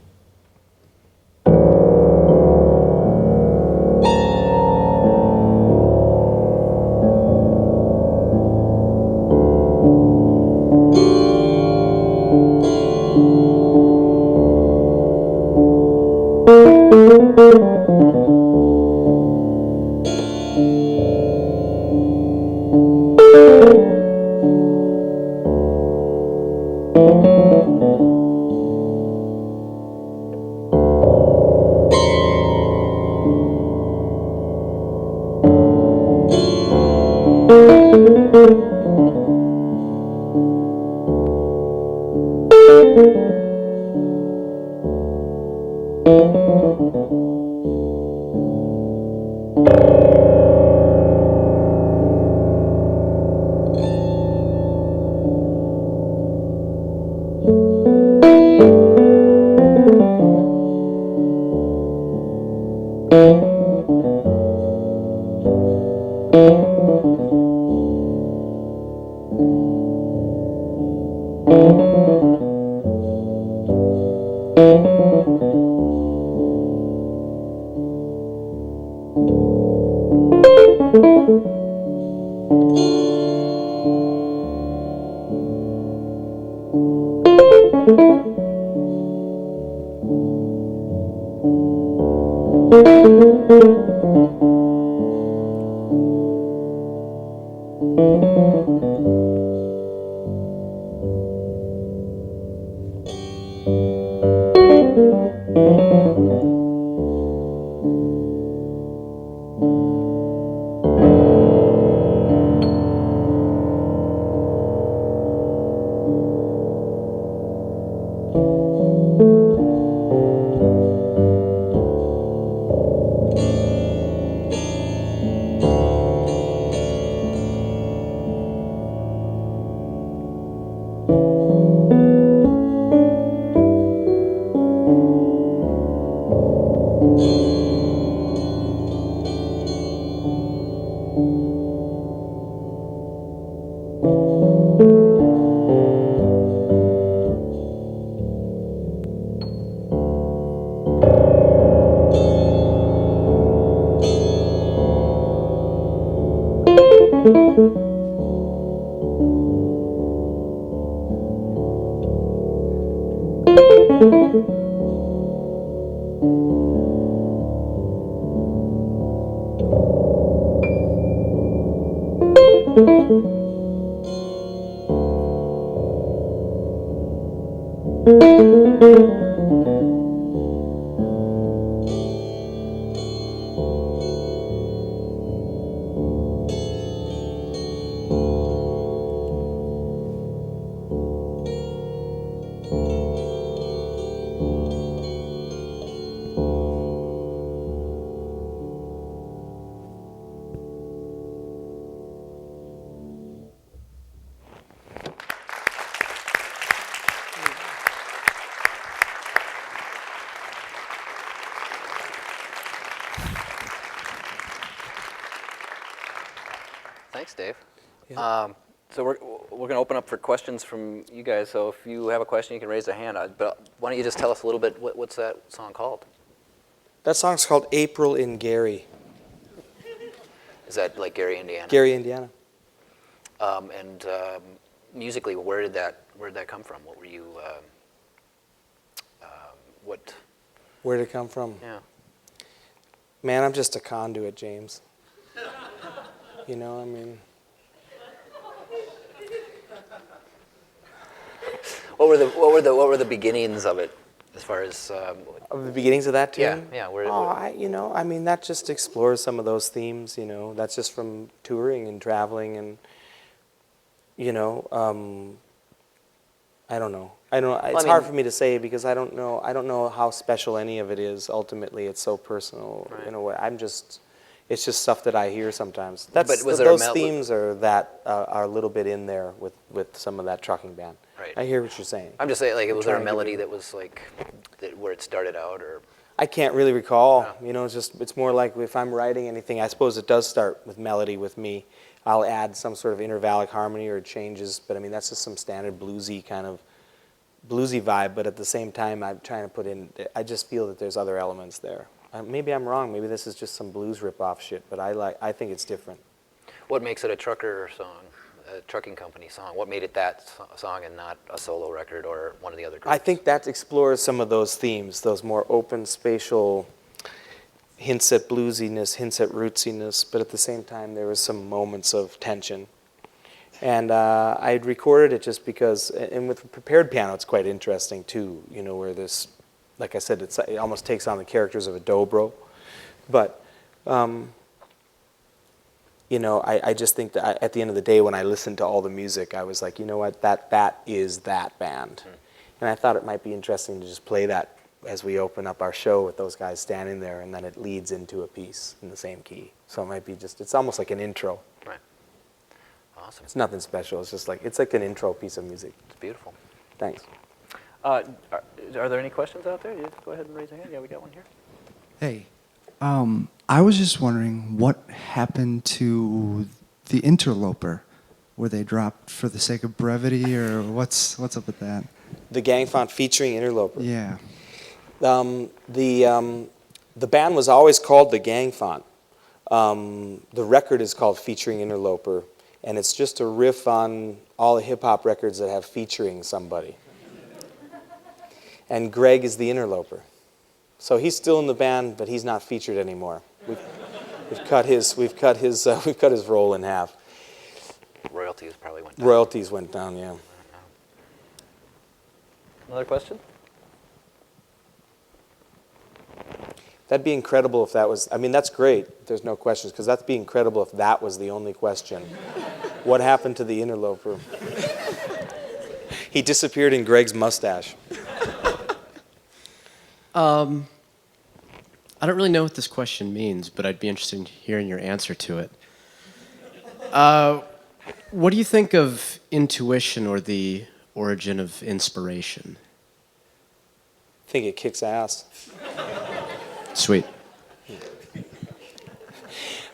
C: Thanks, Dave.
B: Yeah.
C: So we're going to open up for questions from you guys. So if you have a question, you can raise a hand. But why don't you just tell us a little bit, what's that song called?
B: That song's called April in Gary.
C: Is that like Gary, Indiana?
B: Gary, Indiana.
C: And musically, where did that come from? What were you, what?
B: Where did it come from?
C: Yeah.
B: Man, I'm just a conduit, James. You know, I mean...
C: What were the beginnings of it, as far as?
B: Of the beginnings of that tune?
C: Yeah.
B: I mean, that just explores some of those themes. You know, that's just from touring and traveling, and you know, I don't know. It's hard for me to say because I don't know how special any of it is. Ultimately, it's so personal in a way. It's just stuff that I hear sometimes. Those themes are a little bit in there with some of that trucking band.
C: Right.
B: I hear what you're saying.
C: I'm just saying, like, was there a melody that was like where it started out, or?
B: I can't really recall.
C: Yeah.
B: You know, it's more like if I'm writing anything, I suppose it does start with melody with me. I'll add some sort of intervallic harmony or changes, but I mean that's just some standard bluesy vibe. But at the same time, I'm trying to put in. I just feel that there's other elements there. Maybe I'm wrong. Maybe this is just some blues rip-off shit. But I think it's different.
C: What makes it a trucker song, a trucking company song? What made it that song and not a solo record or one of the other groups?
B: I think that explores some of those themes, those more open, spatial hints at bluesiness, hints at rootsiness, but at the same time there was some moments of tension. And I recorded it just because, and with prepared piano it's quite interesting too, you know, where this, like I said, it almost takes on the characters of a dobro. But, you know, I just think that at the end of the day when I listened to all the music, I was like, you know what, that is that band. And I thought it might be interesting to just play that as we open up our show with those guys standing there, and then it leads into a piece in the same key. So it might be it's almost like an intro.
C: Right. Awesome.
B: It's nothing special. It's like an intro piece of music.
C: It's beautiful.
B: Thanks.
C: Are there any questions out there? You go ahead and raise a hand. Yeah, we got one here.
D: Hey, I was just wondering what happened to the Interloper. Were they dropped for the sake of brevity, or what's up with that?
B: The gang font featuring Interloper.
D: Yeah.
B: The band was always called the Gang Font. The record is called Featuring Interloper, and it's just a riff on all the hip-hop records that have featuring somebody. And Greg is the interloper. So he's still in the band, but he's not featured anymore. We've cut his role in half.
C: Royalties probably went down.
B: Royalties went down, yeah.
C: Another question?
B: That'd be incredible if that was, I mean, that's great, there's no questions, because that'd be incredible if that was the only question. What happened to the interloper? He disappeared in Greg's mustache.
E: I don't really know what this question means, but I'd be interested in hearing your answer to it. What do you think of intuition or the origin of inspiration?
B: I think it kicks ass.
E: Sweet.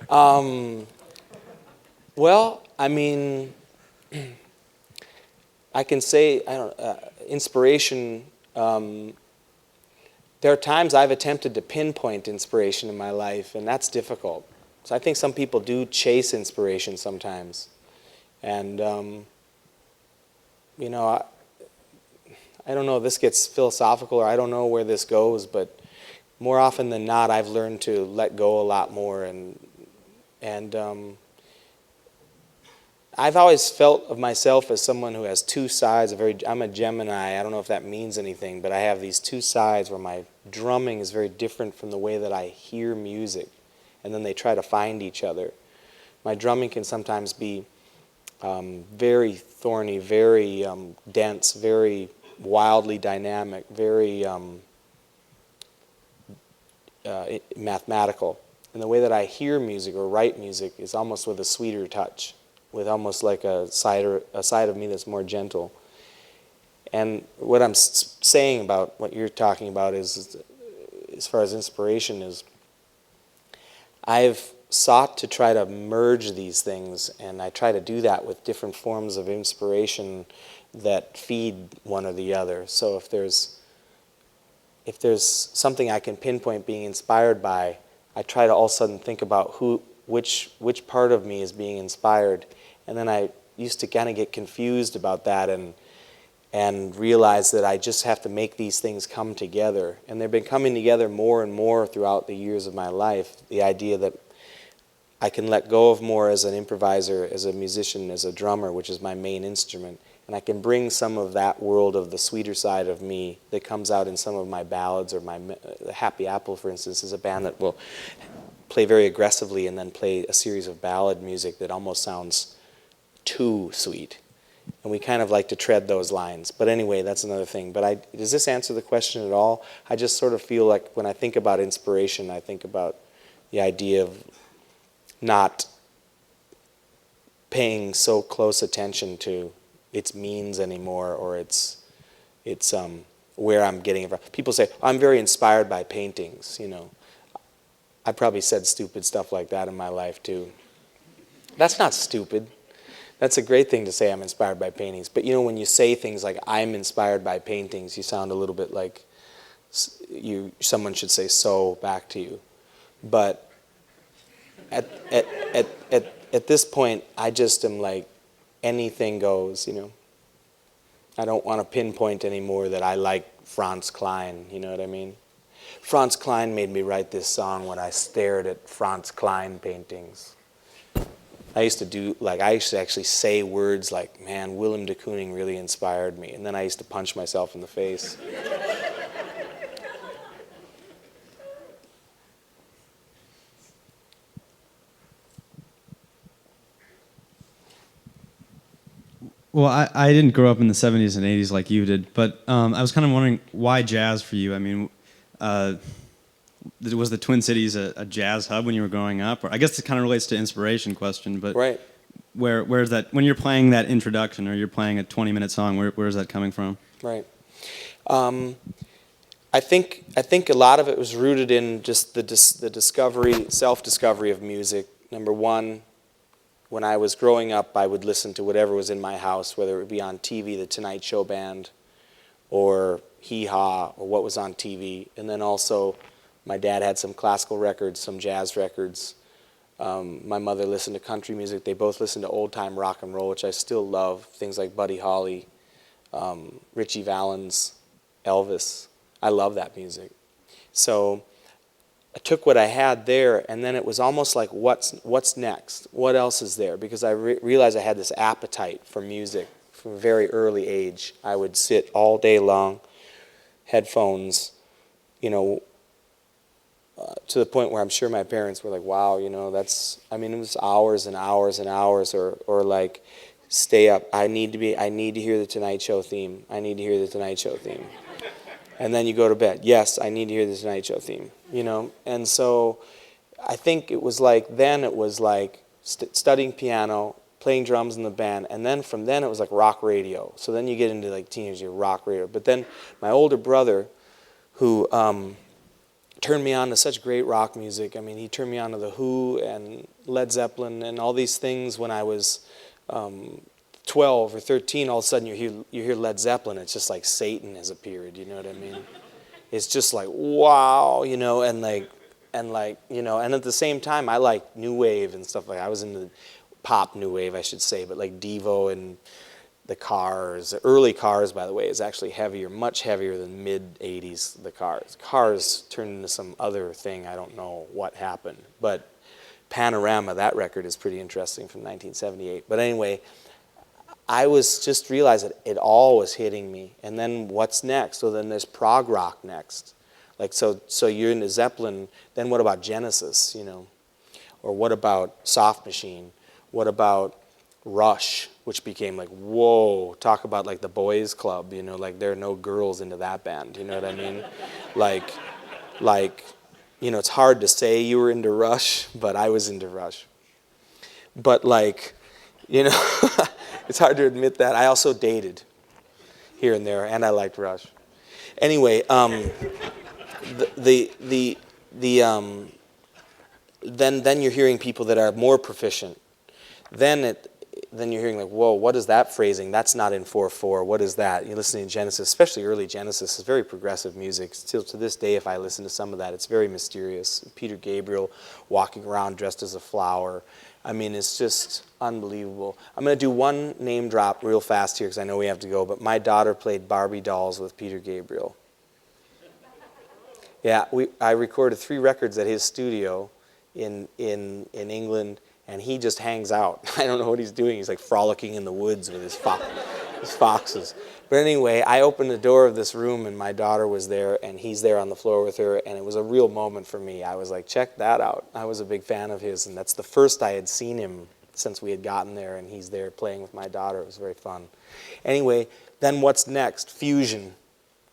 B: Well, I mean, I can say, inspiration, there are times I've attempted to pinpoint inspiration in my life, and that's difficult. So I think some people do chase inspiration sometimes. And, you know, I don't know if this gets philosophical or I don't know where this goes, but more often than not, I've learned to let go a lot more. And I've always felt of myself as someone who has two sides. I'm a Gemini. I don't know if that means anything, but I have these two sides where my drumming is very different from the way that I hear music, and then they try to find each other. My drumming can sometimes be very thorny, very dense, very wildly dynamic, very mathematical. And the way that I hear music or write music is almost with a sweeter touch, with almost like a side of me that's more gentle. And what I'm saying about what you're talking about is, as far as inspiration is, I've sought to try to merge these things, and I try to do that with different forms of inspiration that feed one or the other. So if there's something I can pinpoint being inspired by, I try to all of a sudden think about which part of me is being inspired. And then I used to kind of get confused about that and realize that I just have to make these things come together. And they've been coming together more and more throughout the years of my life. The idea that I can let go of more as an improviser, as a musician, as a drummer, which is my main instrument. And I can bring some of that world of the sweeter side of me that comes out in some of my ballads, or the Happy Apple, for instance, is a band that will play very aggressively and then play a series of ballad music that almost sounds too sweet. And we kind of like to tread those lines. But anyway, that's another thing. But does this answer the question at all? I just sort of feel like when I think about inspiration, I think about the idea of not paying so close attention to its means anymore, or its where I'm getting it from. People say, I'm very inspired by paintings, you know. I probably said stupid stuff like that in my life too. That's not stupid. That's a great thing to say, I'm inspired by paintings. But you know, when you say things like, I'm inspired by paintings, you sound a little bit like someone should say so back to you. But at this point, I just am like, anything goes, you know. I don't want to pinpoint anymore that I like Franz Klein, you know what I mean? Franz Klein made me write this song when I stared at Franz Klein paintings. I used to actually say words like, man, Willem de Kooning really inspired me. And then I used to punch myself in the face.
F: Well, I didn't grow up in the 70s and 80s like you did, but I was kind of wondering, why jazz for you? I mean, was the Twin Cities a jazz hub when you were growing up? Or I guess it kind of relates to inspiration question, but
B: right.
F: Where's that, when you're playing that introduction or you're playing a 20-minute song, where's that coming from?
B: Right. I think a lot of it was rooted in just the self-discovery of music. Number one, when I was growing up, I would listen to whatever was in my house, whether it would be on TV, The Tonight Show Band, or Hee Haw, or what was on TV. And then also, my dad had some classical records, some jazz records. My mother listened to country music. They both listened to old-time rock and roll, which I still love. Things like Buddy Holly, Ritchie Valens, Elvis. I love that music. So I took what I had there, and then it was almost like, what's next? What else is there? Because I realized I had this appetite for music from a very early age. I would sit all day long, headphones, you know, to the point where I'm sure my parents were like, wow, that's, I mean, it was hours and hours and hours, or like, stay up, I need to hear the Tonight Show theme. I need to hear the Tonight Show theme. And then you go to bed. Yes, I need to hear the Tonight Show theme, And so I think it was like, then it was like studying piano, playing drums in the band, and then from then it was like rock radio. So then you get into like teenage year rock radio. But then my older brother, who turned me on to such great rock music. I mean, he turned me on to The Who and Led Zeppelin and all these things when I was 12 or 13. All of a sudden you hear Led Zeppelin, it's just like Satan has appeared, you know what I mean? It's just like, wow, and at the same time I like new wave and stuff like that. I was into pop new wave, I should say, but like Devo and the Cars. The early Cars, by the way, is actually heavier, much heavier than mid-'80s, the Cars. Cars turned into some other thing, I don't know what happened. But Panorama, that record is pretty interesting from 1978. But anyway, I was just realized that it all was hitting me. And then what's next? So then there's prog rock next. Like, so you're into Zeppelin, then what about Genesis, Or what about Soft Machine? What about Rush, which became like, whoa, talk about like the boys club, like there are no girls into that band, you know what I mean? like, it's hard to say you were into Rush, but I was into Rush. But like, it's hard to admit that. I also dated here and there, and I liked Rush. Anyway, then you're hearing people that are more proficient. Then you're hearing like, whoa, what is that phrasing? That's not in 4/4. What is that? You're listening to Genesis, especially early Genesis. It's very progressive music. Still to this day, if I listen to some of that, it's very mysterious. Peter Gabriel walking around dressed as a flower. I mean, it's just unbelievable. I'm going to do one name drop real fast here because I know we have to go, but my daughter played Barbie dolls with Peter Gabriel. Yeah, I recorded 3 records at his studio in England, and he just hangs out. I don't know what he's doing. He's like frolicking in the woods with his foxes. But anyway, I opened the door of this room, and my daughter was there, and he's there on the floor with her, and it was a real moment for me. I was like, check that out. I was a big fan of his, and that's the first I had seen him since we had gotten there, and he's there playing with my daughter. It was very fun. Anyway, then what's next? Fusion,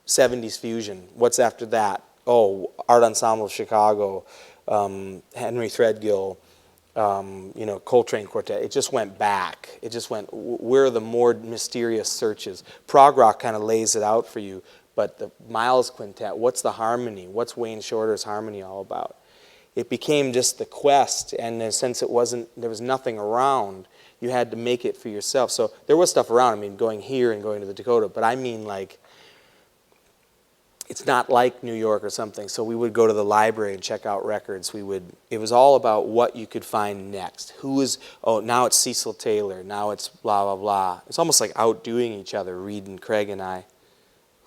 B: 70s fusion. What's after that? Oh, Art Ensemble of Chicago, Henry Threadgill, Coltrane Quartet. It just went back. It just went, where are the more mysterious searches? Prog rock kind of lays it out for you, but the Miles Quintet, what's the harmony? What's Wayne Shorter's harmony all about? It became just the quest, and since there was nothing around, you had to make it for yourself. So there was stuff around, going here and going to the Dakota, but I mean like, it's not like New York or something, so we would go to the library and check out records. It was all about what you could find next. Now it's Cecil Taylor, now it's blah, blah, blah. It's almost like outdoing each other, Reed and Craig and I.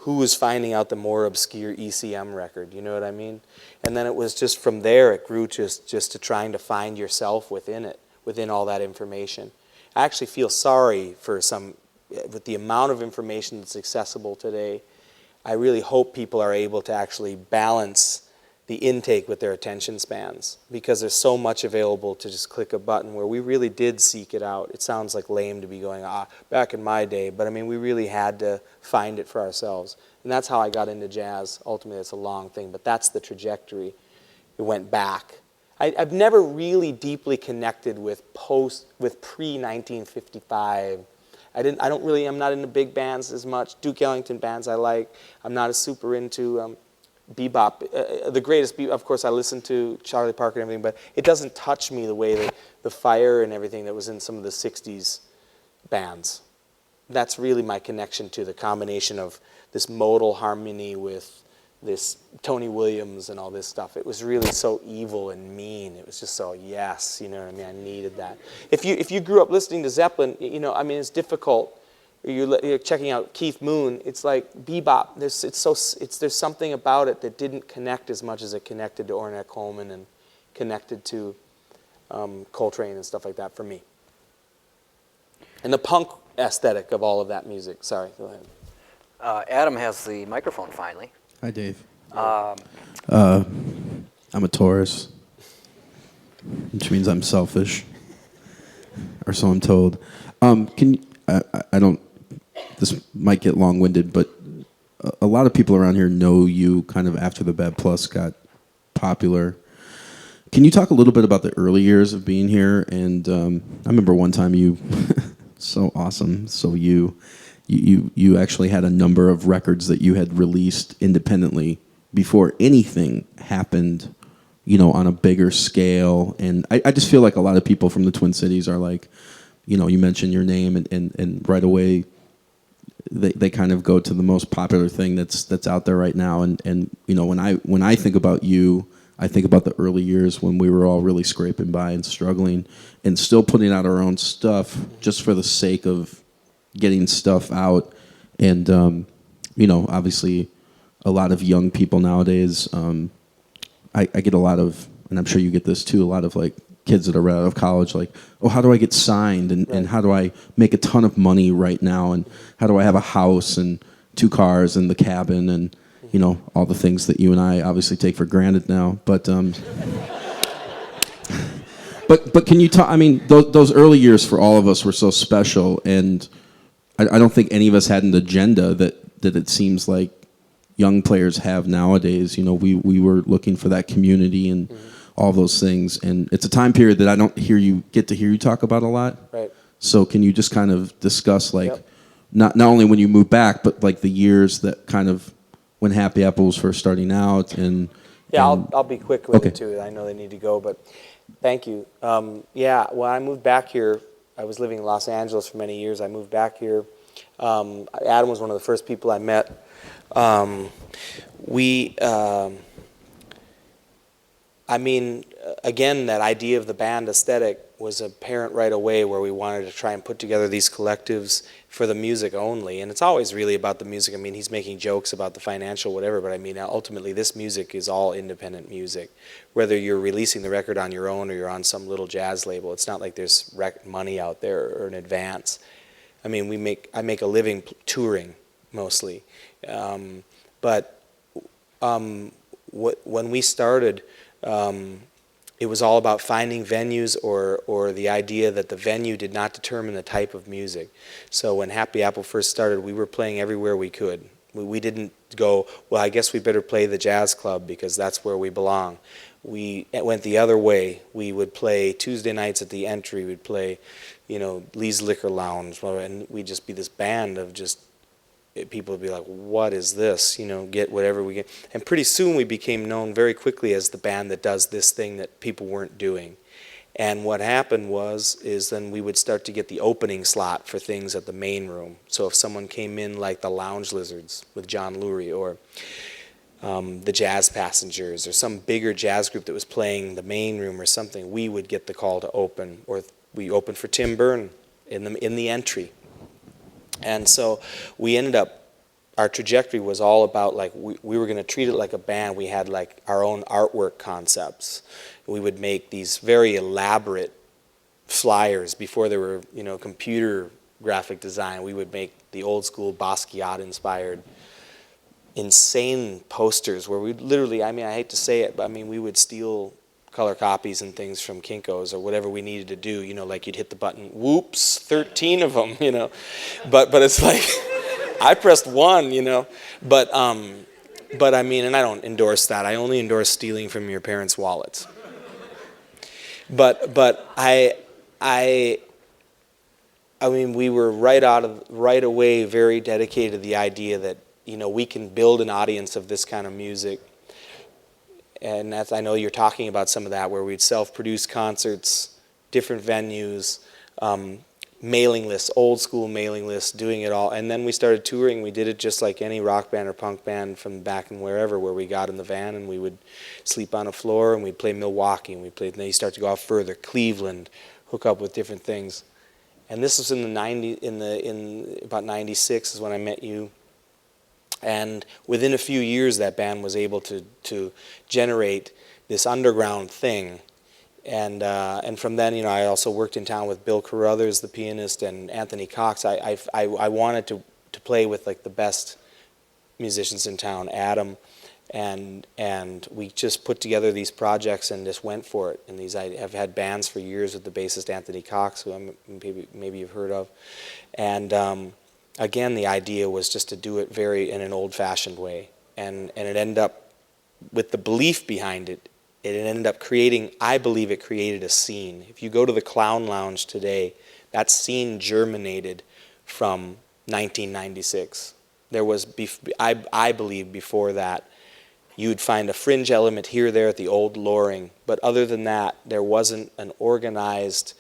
B: Who was finding out the more obscure ECM record, you know what I mean? And then it was just from there, it grew just to trying to find yourself within it, within all that information. I actually feel sorry for with the amount of information that's accessible today. I really hope people are able to actually balance the intake with their attention spans, because there's so much available to just click a button, where we really did seek it out. It sounds like lame to be going, back in my day, but we really had to find it for ourselves. And that's how I got into jazz. Ultimately, it's a long thing, but that's the trajectory. It went back. I've never really deeply connected with pre-1955. I'm not into big bands as much. Duke Ellington bands I like. I'm not as super into bebop. The greatest bebop, of course, I listen to Charlie Parker and everything, but it doesn't touch me the way that the fire and everything that was in some of the 60s bands. That's really my connection to the combination of this modal harmony with this Tony Williams and all this stuff. It was really so evil and mean. It was just so, yes, you know what I mean? I needed that. If you grew up listening to Zeppelin, it's difficult. You're checking out Keith Moon. It's like bebop. There's something about it that didn't connect as much as it connected to Ornette Coleman and connected to Coltrane and stuff like that for me. And the punk aesthetic of all of that music. Sorry, go ahead.
C: Adam has the microphone finally.
F: Hi, Dave.
G: I'm a Taurus, which means I'm selfish, or so I'm told. Can you, I don't. This might get long-winded, but a lot of people around here know you kind of after the Bad Plus got popular. Can you talk a little bit about the early years of being here? And I remember one time you, so awesome. So you actually had a number of records that you had released independently before anything happened, on a bigger scale. And I just feel like a lot of people from the Twin Cities are like, you mention your name and right away they kind of go to the most popular thing that's out there right now. And when I think about you, I think about the early years when we were all really scraping by and struggling and still putting out our own stuff just for the sake of getting stuff out. And, obviously a lot of young people nowadays, I get a lot of, and I'm sure you get this too, a lot of like kids that are right out of college, like, oh, how do I get signed? And how do I make a ton of money right now? And how do I have a house and 2 cars and the cabin and, all the things that you and I obviously take for granted now. But but can you talk, I mean, those early years for all of us were so special, and I don't think any of us had an agenda that it seems like young players have nowadays. We were looking for that community and all those things, and it's a time period that I don't get to hear you talk about a lot.
B: Right.
G: So can you just kind of discuss not only when you moved back, but like the years that kind of when Happy Apple was first starting out and
B: I'll be quick with
G: Okay.
B: it too. I know they need to go, but thank you. When I moved back here, I was living in Los Angeles for many years. I moved back here. Adam was one of the first people I met. Again, that idea of the band aesthetic was apparent right away, where we wanted to try and put together these collectives for the music only. And it's always really about the music. I mean, he's making jokes about the financial whatever, but I mean, ultimately this music is all independent music. Whether you're releasing the record on your own or you're on some little jazz label, it's not like there's money out there or an advance. I mean, I make a living touring mostly. But when we started, it was all about finding venues or the idea that the venue did not determine the type of music. So when Happy Apple first started, we were playing everywhere we could. We didn't go, well, I guess we better play the jazz club because that's where we belong. We went the other way. We would play Tuesday nights at the Entry. We'd play, Lee's Liquor Lounge, and we'd just be this band of just, people would be like, what is this? Get whatever we get. And pretty soon we became known very quickly as the band that does this thing that people weren't doing. And what happened is then we would start to get the opening slot for things at the main room. So if someone came in like the Lounge Lizards with John Lurie, or the Jazz Passengers, or some bigger jazz group that was playing the main room or something, we would get the call to open. Or we opened for Tim Byrne in the Entry. And so we ended up, our trajectory was all about like we were going to treat it like a band. We had like our own artwork concepts. We would make these very elaborate flyers before there were, computer graphic design. We would make the old school Basquiat inspired insane posters where we'd literally, I hate to say it, but we would steal color copies and things from Kinko's or whatever we needed to do, like you'd hit the button, whoops, 13 of them, but it's like, I pressed 1, but and I don't endorse that. I only endorse stealing from your parents' wallets. But we were right away very dedicated to the idea that, we can build an audience of this kind of music. And I know you're talking about some of that, where we'd self-produce concerts, different venues, mailing lists, old school mailing lists, doing it all. And then we started touring. We did it just like any rock band or punk band from back and wherever, where we got in the van and we would sleep on a floor and we'd play Milwaukee and and then you start to go out further, Cleveland, hook up with different things. And this was in about 96 is when I met you. And within a few years, that band was able to generate this underground thing. And from then, I also worked in town with Bill Carruthers, the pianist, and Anthony Cox. I wanted to play with like the best musicians in town, Adam, and we just put together these projects and just went for it. And these, I have had bands for years with the bassist Anthony Cox, who maybe you've heard of. And again, the idea was just to do it very in an old-fashioned way. And it ended up, with the belief behind it, it ended up creating, I believe it created a scene. If you go to the Clown Lounge today, that scene germinated from 1996. There was, I believe before that, you'd find a fringe element here or there at the old Loring, but other than that, there wasn't an organized,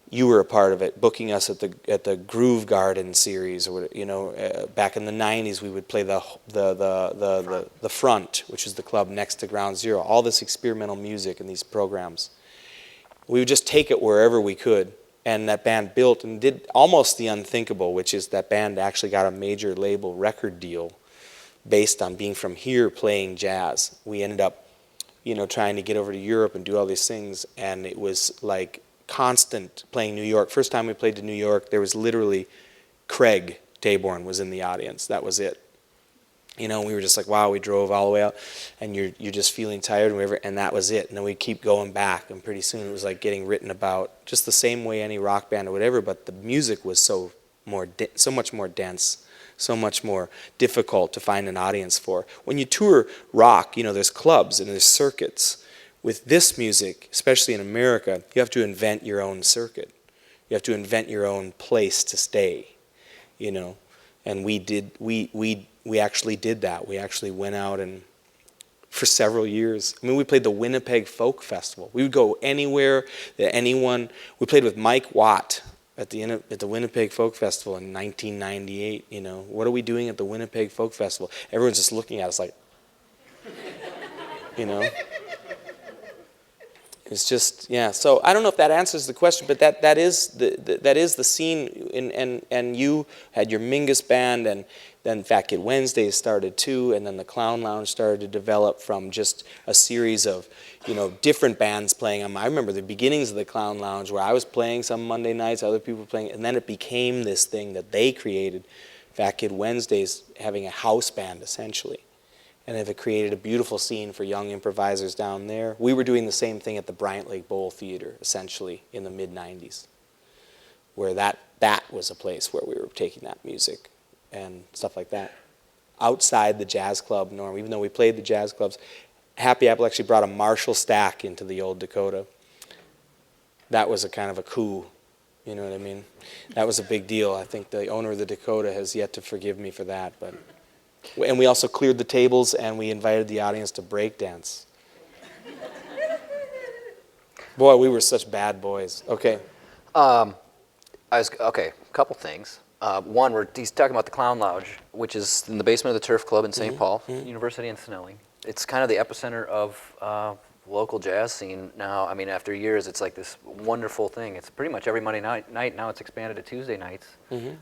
B: you were a part of it, booking us at the Groove Garden series, or back in the 90s we would play the Front, which is the club next to Ground Zero, all this experimental music and these programs. We would just take it wherever we could, and that band built and did almost the unthinkable, which is that band actually got a major label record deal based on being from here playing jazz. We ended up, trying to get over to Europe and do all these things, and it was like constant playing New York. First time we played to New York, there was literally Craig Taborn was in the audience. That was it. We were just like, wow, we drove all the way out, and you're just feeling tired and whatever, and that was it. And then we'd keep going back, and pretty soon it was like getting written about, just the same way any rock band or whatever, but the music was so much more dense, so much more difficult to find an audience for. When you tour rock, there's clubs and there's circuits. With this music, especially in America, you have to invent your own circuit. You have to invent your own place to stay, And we actually did that. We actually went out and for several years. We played the Winnipeg Folk Festival. We would go anywhere that anyone. We played with Mike Watt at the Winnipeg Folk Festival in 1998. What are we doing at the Winnipeg Folk Festival? Everyone's just looking at us like, It's just, yeah. So I don't know if that answers the question, but that is the scene. And you had your Mingus band, and then Fat Kid Wednesdays started too, and then the Clown Lounge started to develop from just a series of, different bands playing. I remember the beginnings of the Clown Lounge where I was playing some Monday nights, other people were playing, and then it became this thing that they created, Fat Kid Wednesdays, having a house band essentially. And it created a beautiful scene for young improvisers down there. We were doing the same thing at the Bryant Lake Bowl Theater, essentially, in the mid-'90s, where that was a place where we were taking that music and stuff like that. Outside the jazz club norm, even though we played the jazz clubs, Happy Apple actually brought a Marshall stack into the old Dakota. That was a kind of a coup, you know what I mean? That was a big deal. I think the owner of the Dakota has yet to forgive me for that, but... And we also cleared the tables, and we invited the audience to break dance. Boy, we were such bad boys. Okay.
C: Okay, a couple things. One, he's talking about the Clown Lounge, which is in the basement of the Turf Club in St. Paul, University in Snelling. It's kind of the epicenter of local jazz scene now. After years, it's like this wonderful thing. It's pretty much every Monday night. Now it's expanded to Tuesday nights.
B: And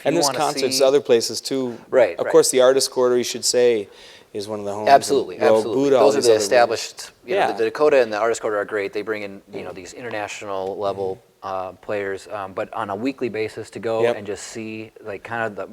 B: there's concerts other places too.
C: Right.
B: Of course, the Artist Quarter, you should say, is one of the homes.
C: Absolutely.
B: Buddha,
C: those are the established.
B: Yeah.
C: The Dakota and the Artist Quarter are great. They bring in these international level players, but on a weekly basis to go and just see,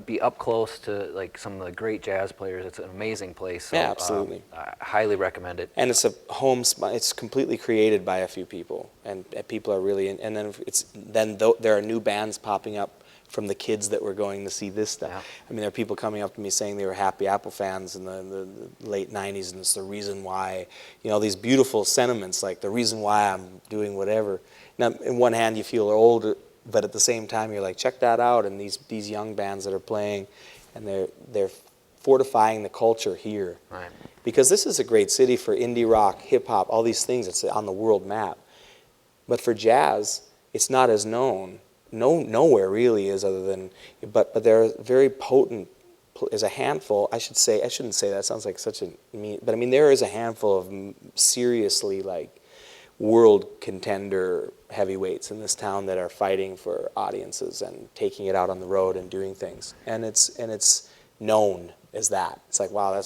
C: be up close to some of the great jazz players. It's an amazing place. So,
B: yeah, absolutely.
C: I highly recommend it.
B: And it's a home. It's completely created by a few people, and people are really. And then there are new bands popping up from the kids that were going to see this stuff.
C: Yeah.
B: There are people coming up to me saying they were Happy Apple fans in the late 90s, and it's the reason why, these beautiful sentiments, like the reason why I'm doing whatever. Now, in one hand, you feel old, but at the same time, you're like, check that out, and these young bands that are playing, and they're fortifying the culture here.
C: Right.
B: Because this is a great city for indie rock, hip-hop, all these things. It's on the world map. But for jazz, it's not as known. Nowhere really is, other than, but they're very potent. There's a handful. I shouldn't say that. It sounds like such a mean. But there is a handful of seriously world contender heavyweights in this town that are fighting for audiences and taking it out on the road and doing things. And it's known as that. It's like, wow,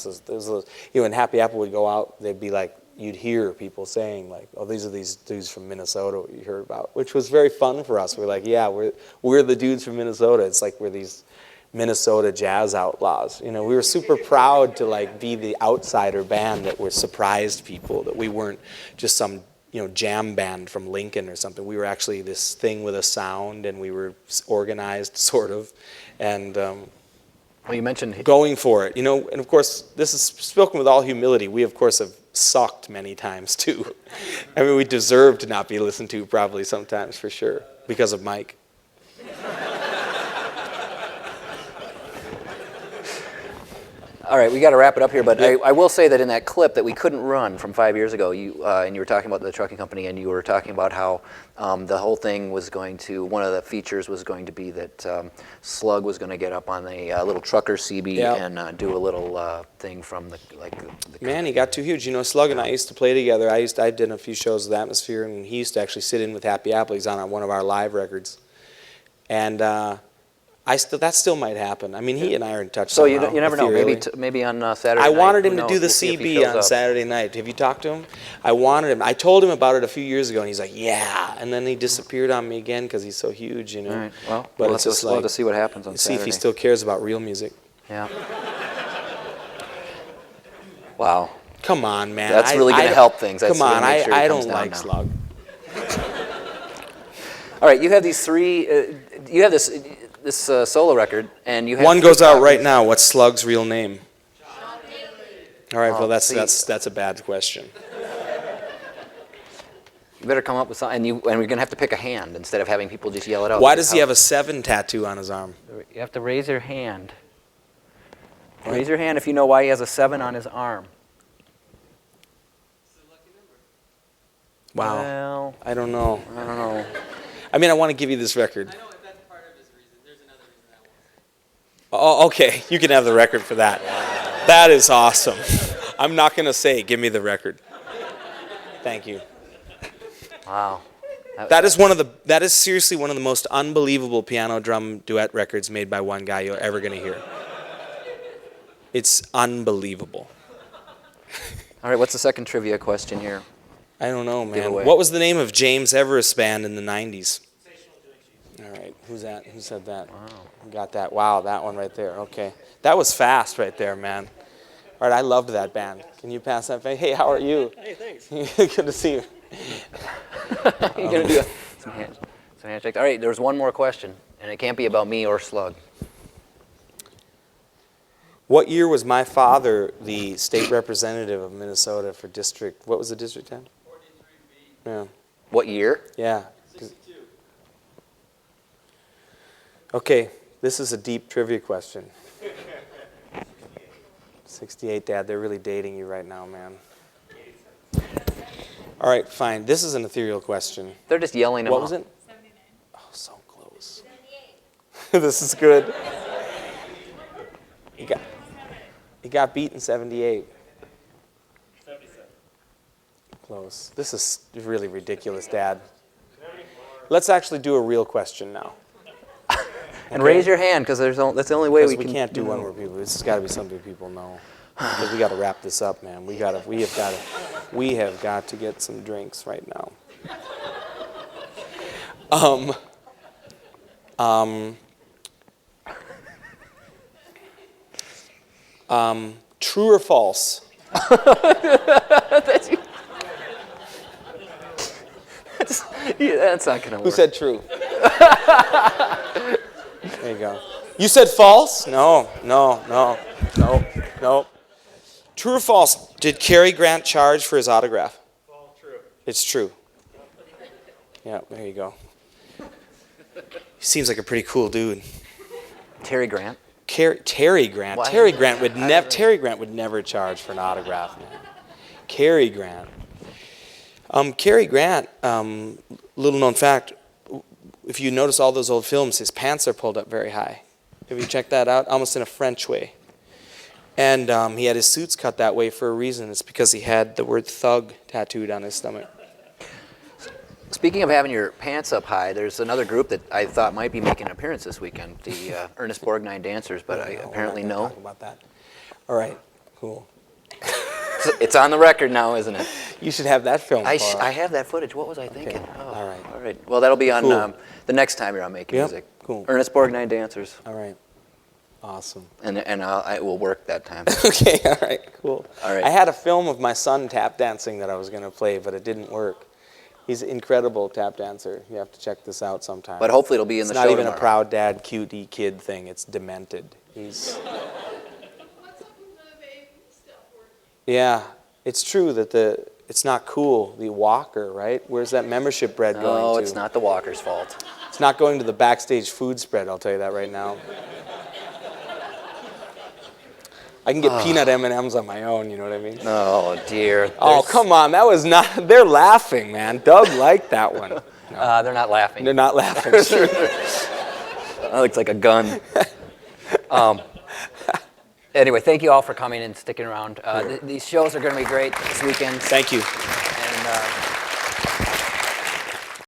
B: when Happy Apple would go out, they'd be like, you'd hear people saying oh, these are these dudes from Minnesota you heard about, which was very fun for us. We're like, yeah, we're the dudes from Minnesota. It's like we're Minnesota jazz outlaws. You know, we were super proud to like be the outsider band that were surprised people, that we weren't just some, you know, jam band from Lincoln or something. We were actually this thing with a sound, and we were organized, sort of, and
C: Well, you mentioned
B: going for it. You know, and of course, this is spoken with all humility. We, of course, have sucked many times, too. I mean, we deserve to not be listened to probably sometimes, for sure, because of Mike.
C: All right, we got to wrap it up here, but I will say that in that clip that we couldn't run from 5 years ago, and you were talking about the trucking company, and you were talking about how the whole thing was going to, one of the features was going to be that Slug was going to get up on a little trucker CB and do a little thing from the
B: Man, he got too huge. You know, Slug and I used to play together. I did a few shows with Atmosphere, and he used to actually sit in with Happy Apple. He's on one of our live records, and that still might happen. I mean, he and I are in touch.
C: So
B: somehow,
C: you never know.
B: ethereally.
C: Maybe on Saturday
B: I
C: night,
B: wanted
C: who
B: him to
C: knows?
B: do the
C: We'll see if he
B: CB
C: shows
B: on
C: up.
B: Saturday night. Have you talked to him? I told him about it a few years ago, and he's like, yeah. And then he disappeared on me again because he's so huge, you know.
C: All right. Well,
B: but
C: we'll
B: it's
C: have
B: just
C: to see what happens on
B: see
C: Saturday.
B: if he still cares about real music.
C: Yeah. Wow.
B: Come on, man.
C: That's really going to help things. That's
B: Come on,
C: gonna make sure he
B: I
C: comes
B: don't
C: down
B: like
C: now.
B: Slug.
C: All right, you have these three. You have this solo record, and you have
B: One
C: three
B: goes out
C: copies.
B: right now. What's Slug's real name? All right, well,
C: see.
B: that's a bad question.
C: You better come up with something, and we're gonna have to pick a hand instead of having people just yell it out.
B: Why does he have a 7 tattoo on his arm?
C: You have to raise your hand. Raise your hand if you know why he has a 7 on his arm.
B: Wow.
C: Well,
B: I don't know.
C: I don't know.
B: I mean, I want to give you this record. I know if that's part of his reason. There's another reason that one. Oh, okay. You can have the record for that. That is awesome. I'm not going to say, give me the record. Thank you.
C: Wow.
B: That is seriously one of the most unbelievable piano drum duet records made by one guy you're ever going to hear. It's unbelievable.
C: All right, what's the second trivia question here?
B: I don't know, man.
C: Giveaway.
B: What was the name of James Everest band in the 90s? All right, who's that? Who said that? Wow. Who got that? Wow, that one right there. Okay. That was fast right there, man. All right, I loved that band. Can you pass that? Hey, how are you?
H: Hey, thanks.
B: Good to see you.
C: You're gonna do some handshakes. All right, there's one more question, and it can't be about me or Slug.
B: What year was my father the state representative of Minnesota for district? What was the district 10? 43B. Yeah.
C: What year?
B: Yeah. 62. Okay, this is a deep trivia question. 68, Dad. They're really dating you right now, man. All right, fine. This is an ethereal question.
C: They're just yelling them
B: What
C: out.
B: was it? 79. Oh, so close. 78. This is good. He got beat in 78. 77. Close. This is really ridiculous, Dad. Let's actually do a real question now.
C: And raise your hand, because that's the only way we
B: Because
C: can.
B: we can't do one where people. This has got to be something people know. Because we got to wrap this up, man. We have got to get some drinks right now. True or false?
C: That's not gonna work.
B: Who said true? There you go. You said false? No. True or false? Did Cary Grant charge for his autograph?
H: All true.
B: It's true. Yeah, there you go. He seems like a pretty cool dude.
C: Terry Grant.
B: Terry Grant.
C: Why?
B: Terry Grant would never charge for an autograph, man. Cary Grant. Cary Grant, little known fact, if you notice all those old films, his pants are pulled up very high. Have you checked that out? Almost in a French way. And he had his suits cut that way for a reason. It's because he had the word thug tattooed on his stomach.
C: Speaking of having your pants up high, there's another group that I thought might be making an appearance this weekend, the Ernest Borgnine Dancers, but apparently
B: we're not gonna
C: no.
B: talk about that. All right, cool.
C: It's on the record now, isn't it?
B: You should have that film.
C: I have that footage. What was I thinking? Oh,
B: all right.
C: All right. Well, that'll be on
B: Cool.
C: The next time you're on Making
B: Yep,
C: Music.
B: cool.
C: Ernest Borgnine Dancers.
B: All right. Awesome.
C: and I will work that time.
B: Okay, all right, cool.
C: All right.
B: I had a film of my son tap dancing that I was going to play, but it didn't work. He's an incredible tap dancer. You have to check this out sometime.
C: But hopefully it'll be in the show
B: It's not even
C: tomorrow.
B: a proud dad, cutie kid thing. It's demented. He's. Yeah, it's true that it's not cool. The walker, right? Where's that membership bread going to?
C: No, it's not the walker's fault.
B: It's not going to the backstage food spread. I'll tell you that right now. I can get peanut M&Ms on my own. You know what I mean?
C: Oh dear.
B: Oh, come on. That was not. They're laughing, man. Doug liked that one.
C: They're not laughing.
B: They're not laughing.
C: That looks like a gun. Anyway, thank you all for coming and sticking around. These shows are going to be great this weekend.
B: Thank you.